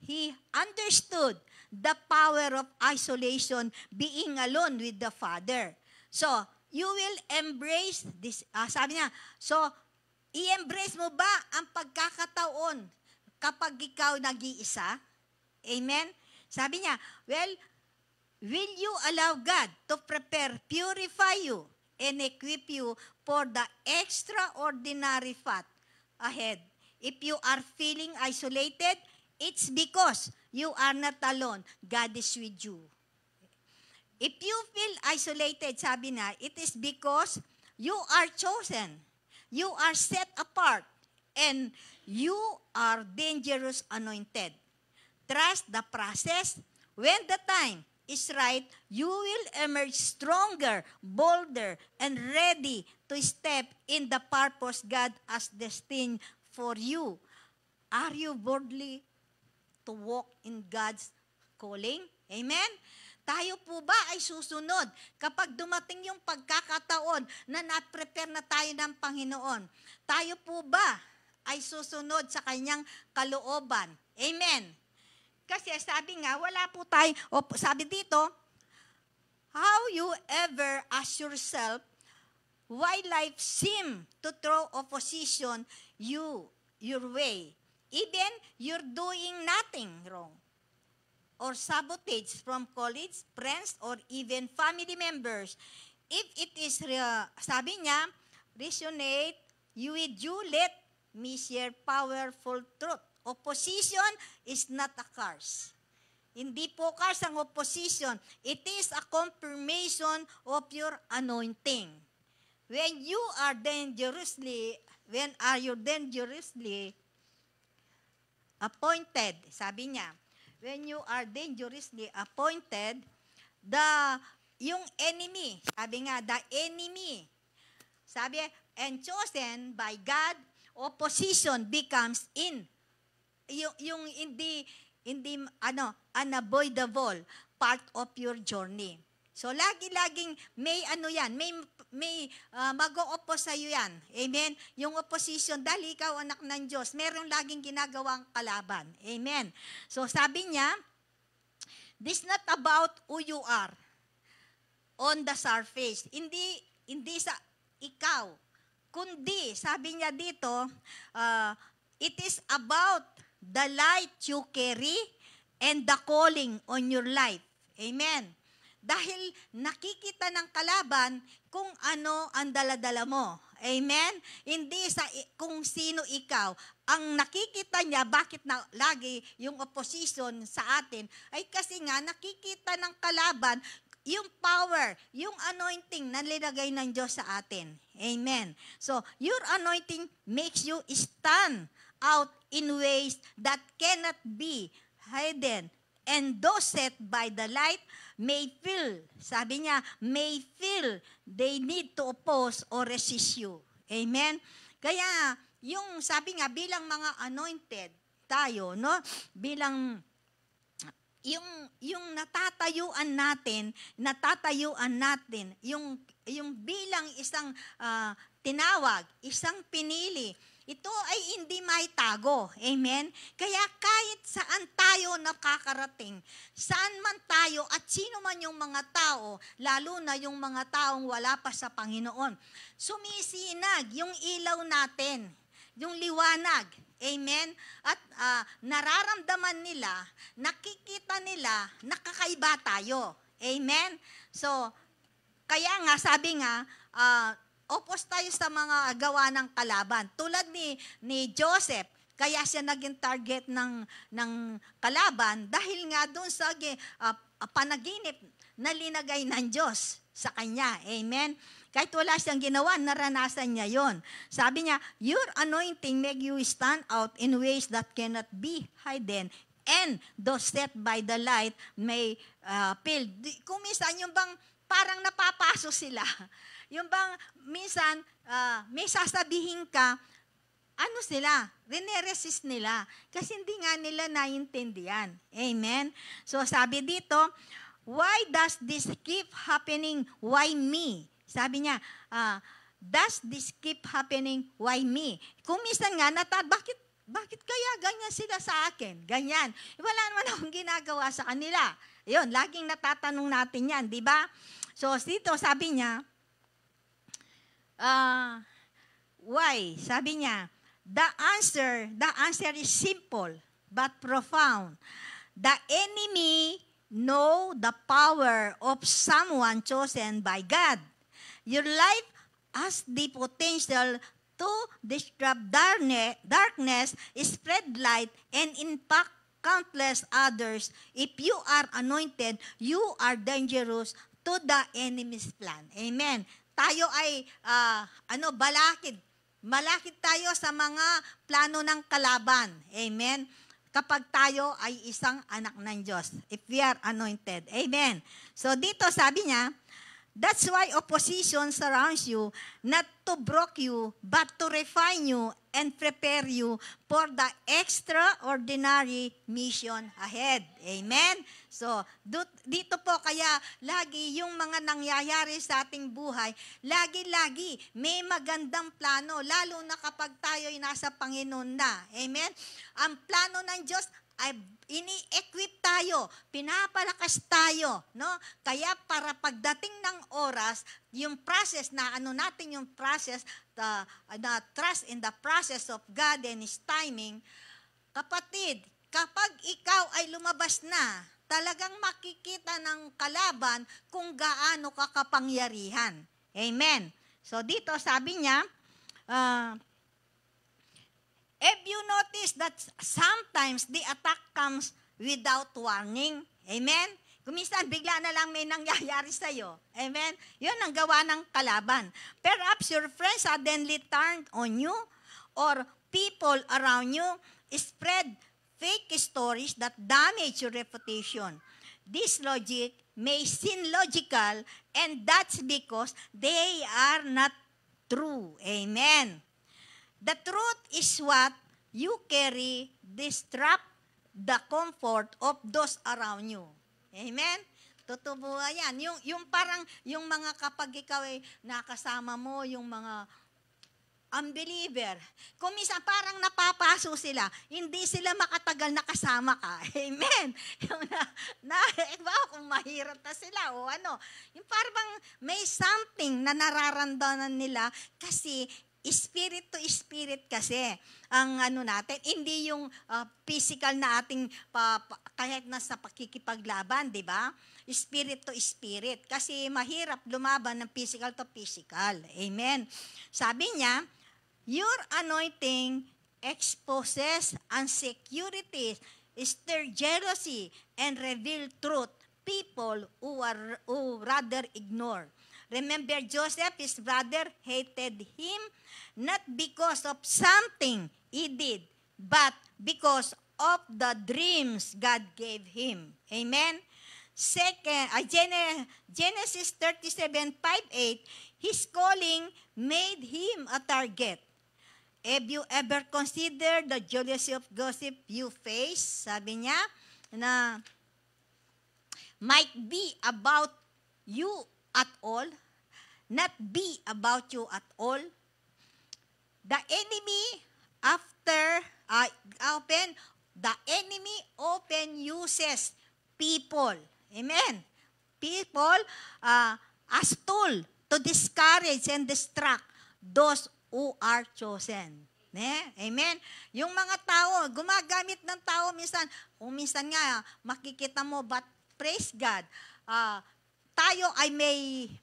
Speaker 3: he understood the power of isolation being alone with the Father. So, you will embrace this. Sabi niya, so, i-embrace mo ba ang pagkakataon kapag ikaw nag-iisa? Amen? Sabi niya, will you allow God to prepare, purify you, and equip you for the extraordinary path ahead? If you are feeling isolated, it's because you are not alone. God is with you. If you feel isolated, sabi na, it is because you are chosen. You are set apart. And you are dangerous anointed. Trust the process. When the time is right, you will emerge stronger, bolder, and ready to step in the purpose God has destined for you. Are you boldly to walk in God's calling? Amen? Tayo po ba ay susunod kapag dumating yung pagkakataon na na-prepare na tayo ng Panginoon? Tayo po ba ay susunod sa Kanyang kalooban? Amen? Kasi sabi nga, wala po tayo, sabi dito, how you ever ask yourself, why life seem to throw opposition your way, even you're doing nothing wrong, or sabotage from colleagues, friends, or even family members. If it is, sabi niya, resonate with you, let me share powerful truth Opposition is not a curse. Hindi po curse ang opposition. It is a confirmation of your anointing. When you are dangerously appointed, sabi niya, when you are dangerously appointed, yung enemy, sabi nga, the enemy, sabi, and chosen by God, opposition becomes yung hindi unavoidable part of your journey. So lagi-laging may mag-o-oppose sa iyo yan. Amen. Yung opposition dahil ikaw anak ng Diyos, meron laging ginagawang kalaban. Amen. So sabi niya, this not about who you are on the surface. Hindi sa ikaw, kundi sabi niya dito, it is about the light you carry and the calling on your life. Amen. Dahil nakikita ng kalaban kung ano ang daladala mo. Amen? Hindi sa kung sino ikaw. Ang nakikita niya, bakit na lagi yung opposition sa atin, ay kasi nga nakikita ng kalaban yung power, yung anointing na linagay ng Diyos sa atin. Amen. So, your anointing makes you stand out in ways that cannot be hidden. And those set by the light may feel, sabi niya, may feel they need to oppose or resist you. Amen? Kaya, yung sabi nga, bilang mga anointed tayo, no? Bilang yung natatayuan natin, yung bilang isang tinawag, isang pinili, ito ay hindi maitago. Amen? Kaya kahit saan tayo nakakarating, saan man tayo at sino man yung mga tao, lalo na yung mga taong wala pa sa Panginoon, sumisinag yung ilaw natin, yung liwanag. Amen? At nararamdaman nila, nakikita nila, nakakaiba tayo. Amen? So, kaya nga, sabi nga, opos tayo sa mga gawa ng kalaban. Tulad ni Joseph, kaya siya naging target ng kalaban dahil nga doon sa panaginip na linagay ng Diyos sa kanya. Amen? Kahit wala siyang ginawa, naranasan niya yon. Sabi niya, your anointing make you stand out in ways that cannot be hidden, and those set by the light may feel. Kung minsan, yung bang parang napapaso sila. Yung bang minsan, may sasabihin ka, ano sila? Rene-resist nila. Kasi hindi nga nila naiintindihan. Amen? So sabi dito, why does this keep happening? Why me? Sabi niya, does this keep happening? Why me? Kung minsan nga, bakit kaya ganyan sila sa akin? Ganyan. Wala naman akong ginagawa sa kanila. Yun, laging natatanong natin yan, di ba? So dito sabi niya, why? Sabi niya, the answer is simple but profound. The enemy know the power of someone chosen by God. Your life has the potential to disrupt darkness, spread light, and impact countless others. If you are anointed, you are dangerous to the enemy's plan. Amen. Tayo ay malakid tayo sa mga plano ng kalaban. Amen. Kapag tayo ay isang anak ng Diyos, if we are anointed. Amen. So dito sabi niya, that's why opposition surrounds you, not to break you, but to refine you and prepare you for the extraordinary mission ahead. Amen? So, dito po kaya lagi yung mga nangyayari sa ating buhay, lagi-lagi may magandang plano, lalo na kapag tayo ay nasa Panginoon na. Amen? Ang plano ng Diyos ay ini-equip tayo, pinapalakas tayo, no? Kaya para pagdating ng oras, yung process na natin yung process, the trust in the process of God and His timing, kapatid, kapag ikaw ay lumabas na, talagang makikita ng kalaban kung gaano ka kapangyarihan. Amen. So dito sabi niya, If you notice that sometimes the attack comes without warning. Amen? Kuminsan, bigla na lang may nangyayari sa'yo. Amen? Yun ang gawa ng kalaban. Perhaps your friends suddenly turned on you or people around you spread fake stories that damage your reputation. This logic may seem logical, and that's because they are not true. Amen? The truth is what you carry disrupt the comfort of those around you. Amen? Totoo yan. Yung parang, yung mga kapag ikaw ay nakasama mo, yung mga unbeliever, kung minsan parang napapaso sila, hindi sila makatagal na kasama ka. Amen? Yung iba kung mahirap na sila o ano. Yung parang may something na nararamdaman nila kasi spirit to spirit kasi ang ano natin, hindi yung physical na ating kahit nasa pakikipaglaban, di ba? Spirit to spirit. Kasi mahirap lumaban ng physical to physical. Amen. Sabi niya, your anointing exposes insecurities, stir jealousy, and reveal truth people who rather ignore. Remember, Joseph, his brother, hated him not because of something he did, but because of the dreams God gave him. Amen? Genesis 37:5-8, his calling made him a target. Have you ever considered the jealousy of gossip you face? Sabi niya, na might be about you at all, not be about you at all. The enemy often uses people. Amen. People as tool to discourage and distract those who are chosen. Amen. Yung mga tao, gumagamit ng tao minsan, kung minsan nga makikita mo, but praise God, tayo ay may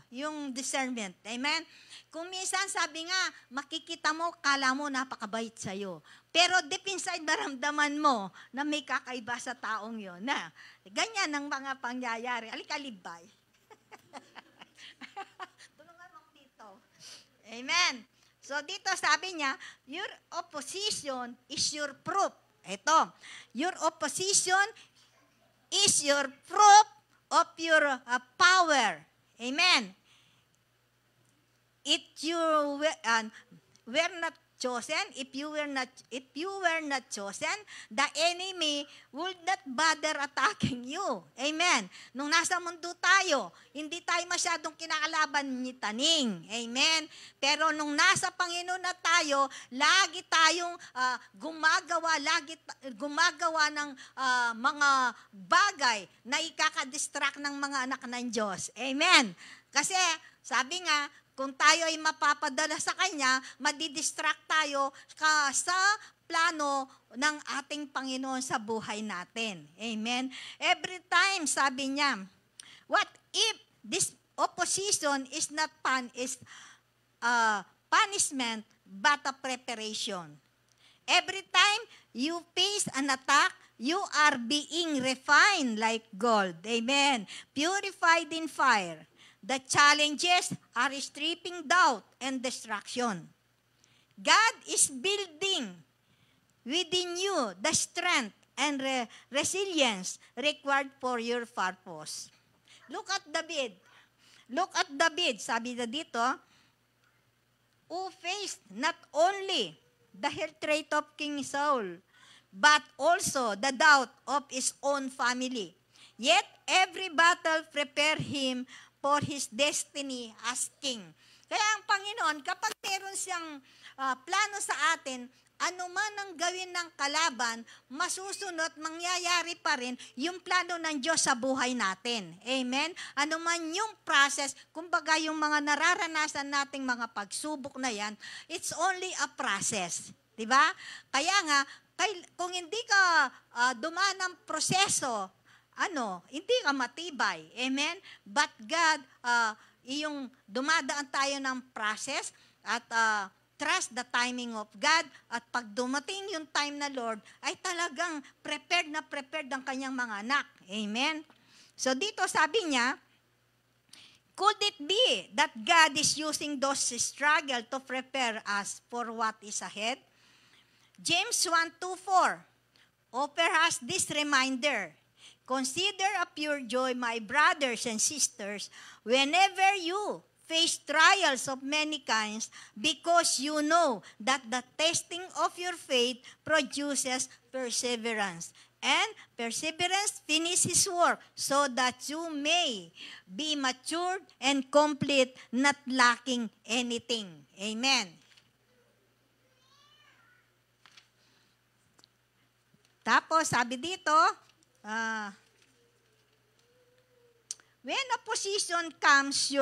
Speaker 3: yung discernment. Amen? Kung minsan sabi nga, makikita mo, kala mo napakabait sa'yo. Pero deep inside naramdaman mo na may kakaiba sa taong yon. Na, ganyan ang mga pangyayari. Alikalibay. Tulungan mo dito. Amen. So dito sabi niya, your opposition is your proof. Ito, your opposition is your proof of your power. Amen. If you were not chosen, if you were not chosen, the enemy would not bother attacking you. Amen. Nung nasa mundo tayo, hindi tayo masyadong kinakalaban ni taning. Amen. Pero nung nasa Panginoon na tayo, lagi tayong gumagawa ng mga bagay na ikakadistract ng mga anak ng Diyos. Amen. Kasi sabi nga, kung tayo ay mapapadala sa Kanya, madidistract tayo sa plano ng ating Panginoon sa buhay natin. Amen? Every time, sabi niya, what if this opposition is not punishment, but a preparation? Every time you face an attack, you are being refined like gold. Amen? Purified in fire. The challenges are stripping doubt and distraction. God is building within you the strength and resilience required for your purpose. Look at David. Look at David, sabi na dito, who faced not only the hatred of King Saul, but also the doubt of his own family. Yet every battle prepared him for his destiny as king. Kaya ang Panginoon, kapag meron siyang plano sa atin, ano man ang gawin ng kalaban, masusunod, mangyayari pa rin yung plano ng Diyos sa buhay natin. Amen? Ano man yung process, kumbaga yung mga nararanasan nating mga pagsubok na yan, it's only a process. Diba? Kaya nga, kung hindi ka dumaan ng proseso, hindi ka matibay. Amen? But God, yung dumadaan tayo ng process at trust the timing of God, at pag dumating yung time na Lord, ay talagang prepared ang kanyang mga anak. Amen? So dito sabi niya, could it be that God is using those struggle to prepare us for what is ahead? James 1:2-4 offer us this reminder. Consider a pure joy, my brothers and sisters, whenever you face trials of many kinds, because you know that the testing of your faith produces perseverance. And perseverance finishes work, so that you may be matured and complete, not lacking anything. Amen. Tapos, sabi dito, when opposition comes,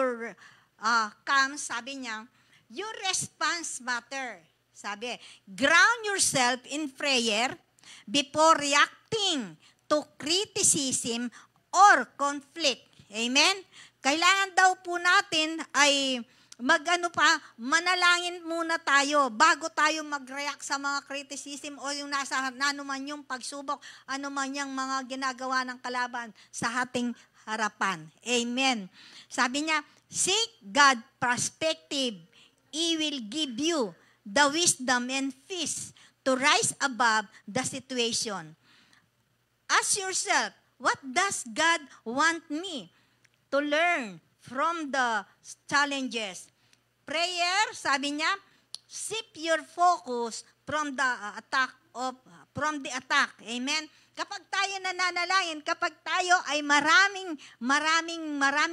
Speaker 3: sabi niya, your response matter. Sabi, ground yourself in prayer before reacting to criticism or conflict. Amen? Kailangan daw po natin ay manalangin muna tayo bago tayo mag-react sa mga criticism o yung ano man yung pagsubok, ano man yung mga ginagawa ng kalaban sa ating harapan. Amen. Sabi niya, seek God perspective. He will give you the wisdom and peace to rise above the situation. Ask yourself, what does God want me to learn from the challenges? Prayer, sabi niya, shift your focus from the attack. Amen. Kapag tayo nananalangin, kapag tayo ay maraming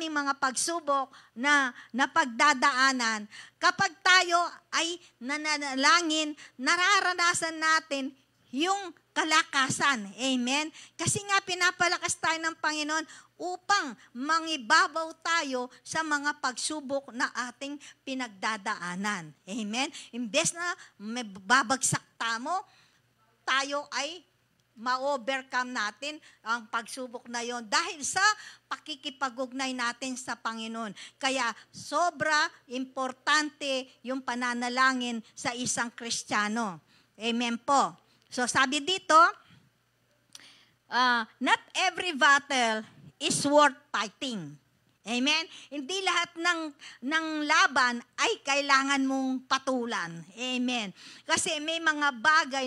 Speaker 3: mga pagsubok na pagdadaanan, kapag tayo ay nananalangin, nararanasan natin yung kalakasan. Amen? Kasi nga pinapalakas tayo ng Panginoon upang mangibabaw tayo sa mga pagsubok na ating pinagdadaanan. Amen? Imbes na may babagsak tayo ay ma-overcome natin ang pagsubok na yon dahil sa pakikipag-ugnay natin sa Panginoon. Kaya sobra importante yung pananalangin sa isang Kristiyano. Amen po. So sabi dito, not every battle is worth fighting. Amen? Hindi lahat ng laban ay kailangan mong patulan. Amen. Kasi may mga bagay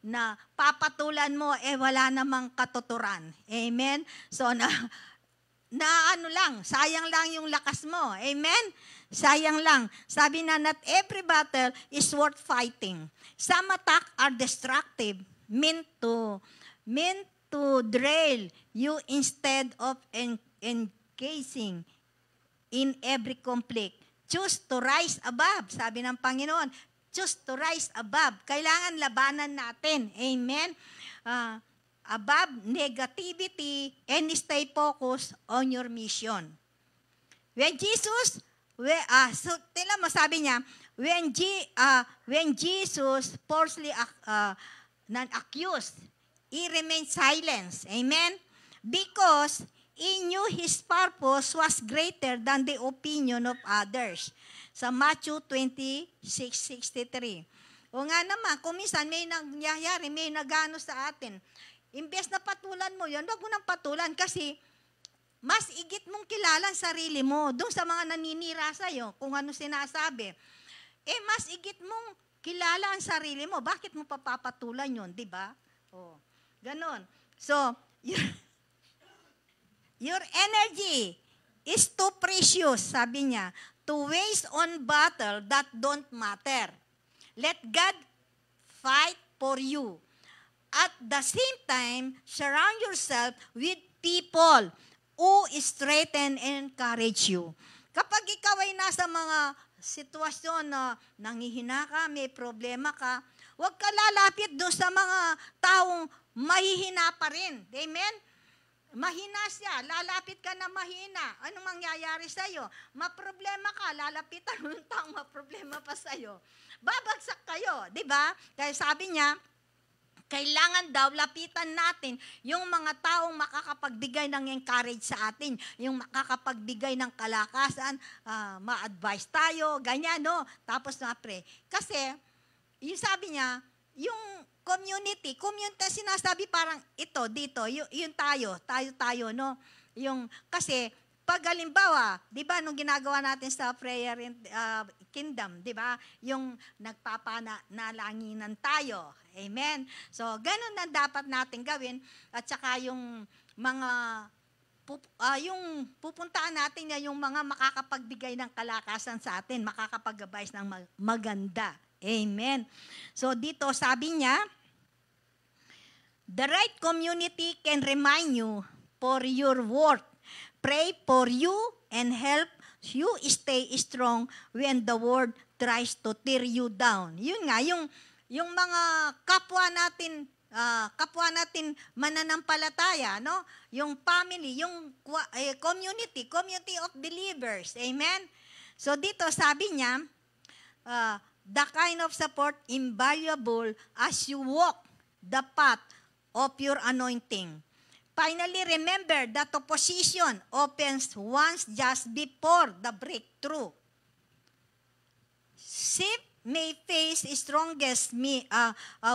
Speaker 3: na papatulan mo wala namang katuturan. Amen. So sayang lang yung lakas mo. Amen. Sayang lang. Sabi na, not every battle is worth fighting. Some attack are destructive, meant to derail you instead of engaging in every conflict. Choose to rise above. Sabi ng Panginoon, choose to rise above. Kailangan labanan natin. Amen? Above negativity and stay focused on your mission. When Jesus, sabi niya, when Jesus falsely accused, he remained silent. Amen? Because he knew his purpose was greater than the opinion of others. Sa Matthew 26:63. O nga naman, kung minsan may nangyayari, may nagano sa atin, imbes na patulan mo yun, wag mo nang patulan kasi mas igit mong kilala ang sarili mo doon sa mga naninira sa'yo, kung ano sinasabi. Mas igit mong kilala ang sarili mo. Bakit mo papapatulan yun, di ba? Ganon. So, your energy is too precious, sabi niya, to waste on battle that don't matter. Let God fight for you. At the same time, surround yourself with people who strengthen and encourage you. Kapag ikaw ay nasa mga sitwasyon na nanghihina ka, may problema ka, huwag ka lalapit doon sa mga taong mahihina pa rin. Amen? Mahina siya, lalapit ka na mahina. Anong mangyayari sa'yo? Maproblema ka, lalapitan mo yung taong maproblema pa sa'yo. Babagsak kayo, di ba? Kaya sabi niya, kailangan daw lapitan natin yung mga taong makakapagbigay ng encourage sa atin, yung makakapagbigay ng kalakasan, ma-advise tayo, ganyan, no? Tapos na-pray. Kasi, yung sabi niya, yung community, sinasabi parang ito, dito, yung tayo, no? Kasi, pag halimbawa, di ba, nung ginagawa natin sa prayer in, kingdom, di ba, yung nagpapanalaanginan tayo. Amen? So, ganun na dapat natin gawin. At saka yung mga, yung pupuntaan natin niya, yung mga makakapagbigay ng kalakasan sa atin, makakapag-advise ng maganda. Amen? So, dito sabi niya, the right community can remind you for your worth, pray for you, and help you stay strong when the world tries to tear you down. Yun nga, yung mga kapwa natin mananampalataya, no? Yung family, yung community of believers. Amen? So dito sabi niya, the kind of support invaluable as you walk the path of your anointing. Finally, remember that opposition opens once just before the breakthrough. Ship may face strongest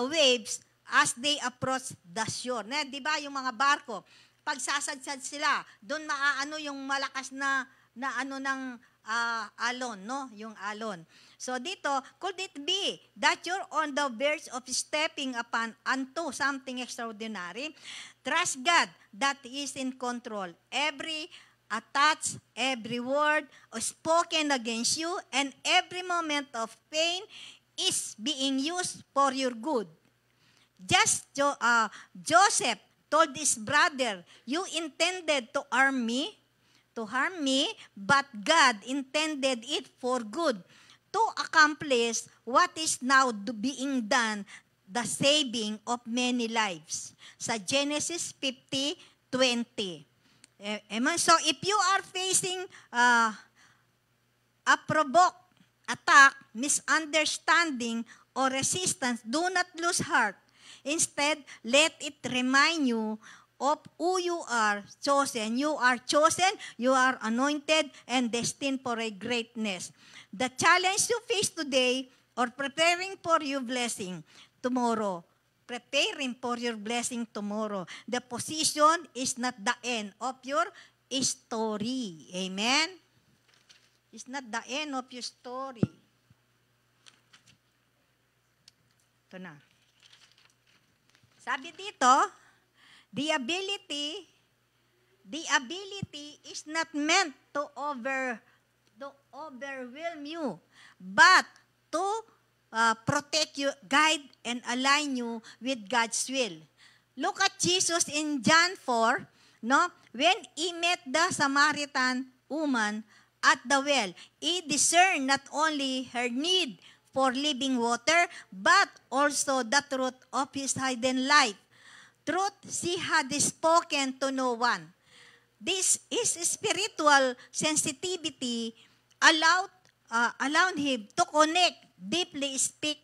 Speaker 3: waves as they approach the shore. Di ba yung mga barko, pag sasadsad sila, doon maaano yung malakas na ano ng alon, no? Yung alon. So dito, could it be that you're on the verge of stepping upon unto something extraordinary? Trust God that He is in control. Every attacks, every word spoken against you, and every moment of pain is being used for your good. Just Joseph told his brother, you intended to harm me, but God intended it for good, to accomplish what is now being done, the saving of many lives. Sa Genesis 50:20. Amen. So if you are facing a provoked attack, misunderstanding, or resistance, do not lose heart. Instead, let it remind you of who you are chosen. You are chosen, you are anointed, and destined for a greatness. The challenge you face today, or preparing for your blessing tomorrow, the position is not the end of your story. Amen? It's not the end of your story. Ito na. Sabi dito, the ability is not meant to overwhelm you, but to protect you, guide, and align you with God's will. Look at Jesus in John 4, no? When He met the Samaritan woman at the well, He discerned not only her need for living water, but also the truth of His hidden life. Truth she had spoken to no one. This is spiritual sensitivity allowed him to connect, deeply speak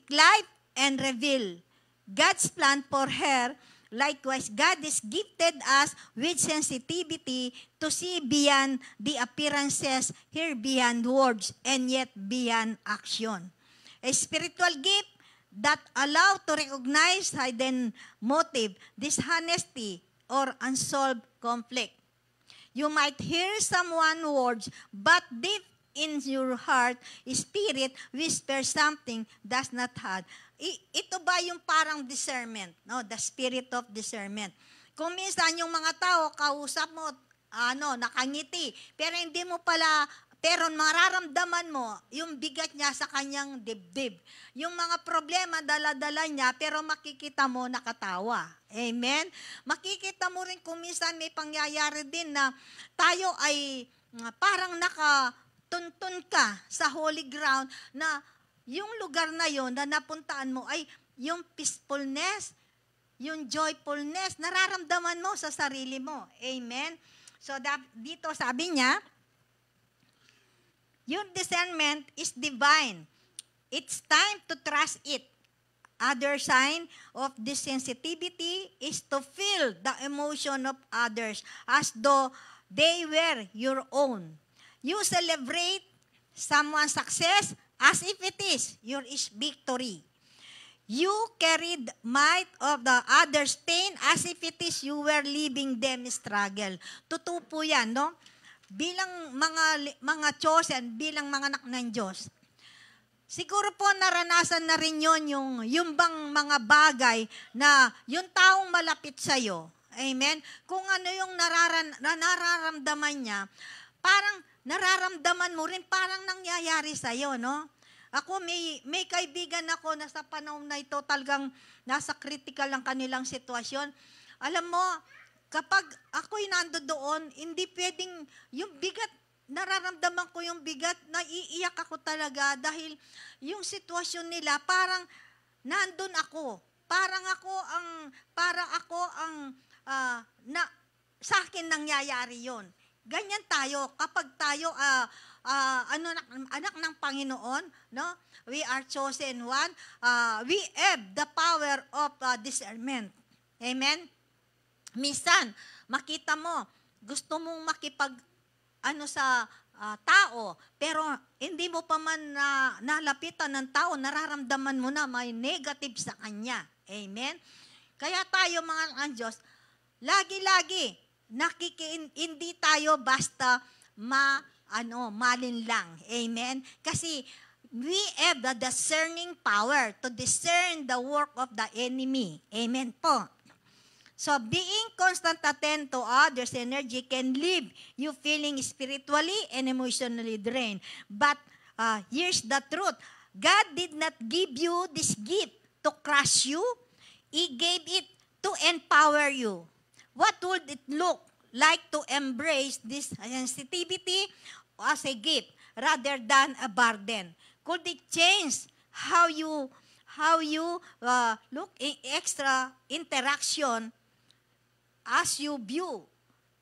Speaker 3: life, and reveal God's plan for her. Likewise, God has gifted us with sensitivity to see beyond the appearances, hear beyond words, and yet beyond action. A spiritual gift that allow to recognize hidden motive, dishonesty, or unsolved conflict. You might hear someone's words, but deep in your heart, spirit whispers something does not have. Ito ba yung parang discernment? No? The spirit of discernment. Kung minsan yung mga tao, kausap mo, nakangiti, pero hindi mo pala, pero mararamdaman mo yung bigat niya sa kanyang dibdib. Yung mga problema, dala-dala niya, pero makikita mo nakatawa. Amen? Makikita mo rin kung minsan may pangyayari din na tayo ay parang nakatuntun ka sa holy ground na yung lugar na yon na napuntaan mo ay yung peacefulness, yung joyfulness, nararamdaman mo sa sarili mo. Amen? So dito sabi niya, your discernment is divine. It's time to trust it. other sign of this sensitivity is to feel the emotion of others as though they were your own. You celebrate someone's success as if it is your victory. You carried might of the other's pain as if it is you were leaving them struggle. Totoo po yan, no? Bilang mga chosen, bilang mga anak ng Diyos, siguro po naranasan na rin yung bang mga bagay na yung taong malapit sa'yo, amen? Kung ano yung nararamdaman niya, parang nararamdaman mo rin, parang nangyayari sa'yo, no? Ako, may kaibigan ako na sa panahon na ito talagang nasa critical ang kanilang sitwasyon. Alam mo, kapag ako'y nando doon, hindi pwedeng, yung bigat, nararamdaman ko yung bigat, naiiyak ako talaga dahil yung sitwasyon nila, parang nandun ako. Parang ako ang sa akin nangyayari yon. Ganyan tayo, kapag tayo, anak ng Panginoon, no? We are chosen one. We have the power of discernment. Amen? Minsan, makita mo, gusto mong sa tao, pero hindi mo pa man nalapitan ng tao, nararamdaman mo na may negative sa kanya. Amen? Kaya tayo mga ang Diyos, lagi-lagi, hindi tayo basta malinlang. Amen? Kasi we have the discerning power to discern the work of the enemy. Amen po. So, being constant attent to others' energy can leave you feeling spiritually and emotionally drained. But here's the truth. God did not give you this gift to crush you. He gave it to empower you. What would it look like to embrace this sensitivity as a gift rather than a burden? Could it change how you look in extra interaction as you view,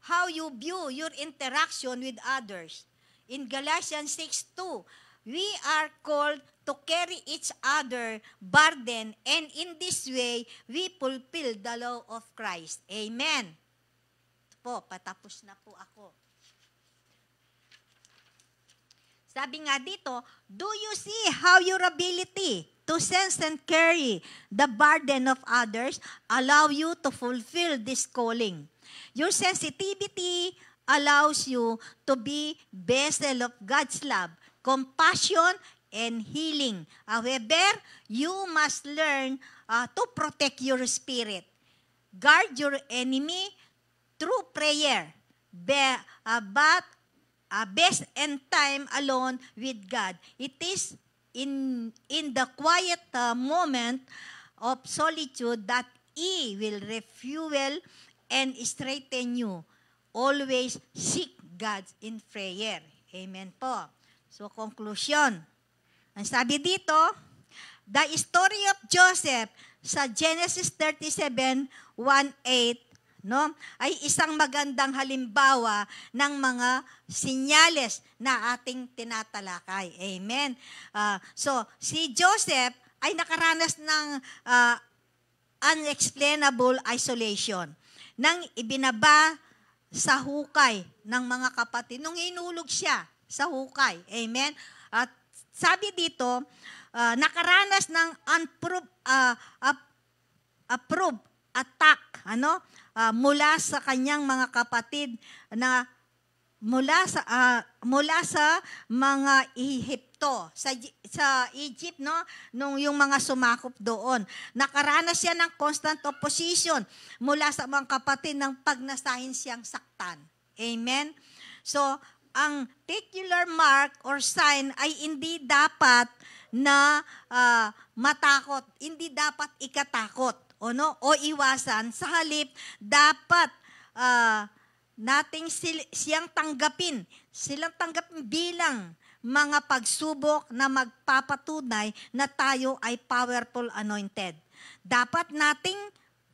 Speaker 3: how you view your interaction with others? In Galatians 6:2, we are called to carry each other burden, and in this way, we fulfill the law of Christ. Amen. Po, patapos na po ako. Sabi nga dito, do you see how your ability to sense and carry the burden of others allow you to fulfill this calling? Your sensitivity allows you to be vessel of God's love, compassion, and healing. However, you must learn to protect your spirit. Guard your enemy through prayer, but best and time alone with God. It is in the quiet moment of solitude that He will refuel and strengthen you. Always seek God in prayer. Amen po. So, conclusion. Ang sabi dito, the story of Joseph sa Genesis 37:1-8, no, ay isang magandang halimbawa ng mga sinyales na ating tinatalakay. Amen. So, si Joseph ay nakaranas ng unexplainable isolation nang ibinaba sa hukay ng mga kapatid. Nung inulog siya sa hukay. Amen. At sabi dito, nakaranas ng approved attack, mula sa kanyang mga kapatid na mula sa mga Ehipto, sa Egypt, no, nung yung mga sumakop doon. Nakaranas siya ng constant opposition mula sa mga kapatid ng pagnasahin siyang saktan. Amen? So, ang particular mark or sign ay hindi dapat na matakot, hindi dapat ikatakot o iwasan. Sa halip, dapat nating silang tanggapin bilang mga pagsubok na magpapatunay na tayo ay powerful anointed. Dapat nating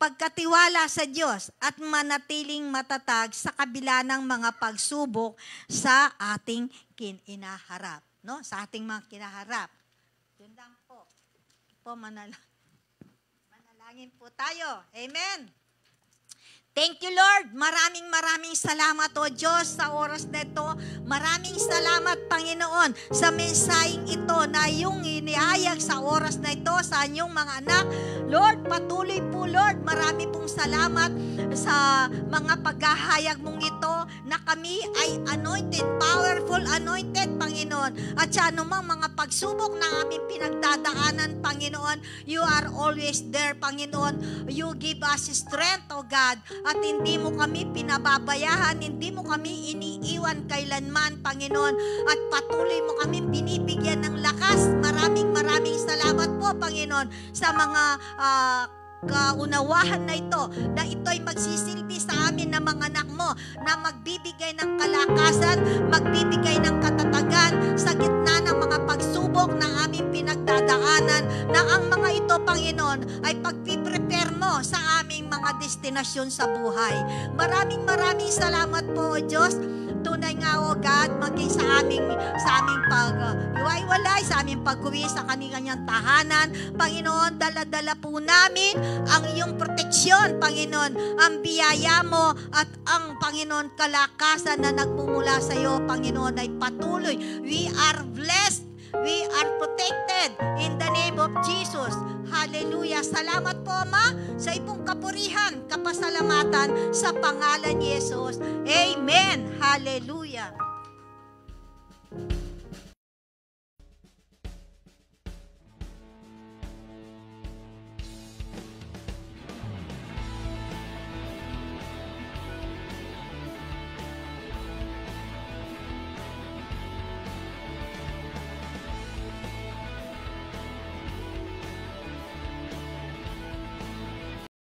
Speaker 3: pagkatiwala sa Diyos at manatiling matatag sa kabila ng mga pagsubok sa ating kinaharap, no? Sa ating mga kinaharap. Yun lang po. Manala. Manalangin po tayo. Amen. Thank you, Lord. Maraming salamat, O Diyos, sa oras na ito. Maraming salamat, Panginoon, sa mensaheng ito na iyong inihayag sa oras na ito sa inyong mga anak. Lord, patuloy po, Lord. Marami pong salamat sa mga paghahayag mong ito na kami ay anointed, powerful anointed, Panginoon. At sa anumang mga pagsubok na aming pinagdadaanan, Panginoon, you are always there, Panginoon. You give us strength, O God. At hindi mo kami pinababayahan, hindi mo kami iniiwan kailanman, Panginoon. At patuloy mo kami binibigyan ng lakas. Maraming salamat po, Panginoon, sa mga kaunawahan na ito, na ito'y magsisilbi sa amin ng mga anak mo, na magbibigay ng kalakasan, magbibigay ng katatagan sa gitna ng mga pagsubok na aming pinagdadaanan, na ang mga ito, Panginoon, ay pagpiprepare mo sa aming mga destinasyon sa buhay. Maraming salamat po, O Diyos. Tunay nga, O God, maging sa aming pag-iwalay, sa aming pag-uwi sa kanyang tahanan. Panginoon, dala-dala po namin ang iyong proteksyon, Panginoon, ang biyaya mo at ang, Panginoon, kalakasan na nagmumula sa iyo, Panginoon, ay patuloy. We are blessed. We are protected in the name of Jesus. Hallelujah. Salamat po, Ama, sa iyong kapurihan, kapasalamatan sa pangalan ni Jesus. Amen. Hallelujah.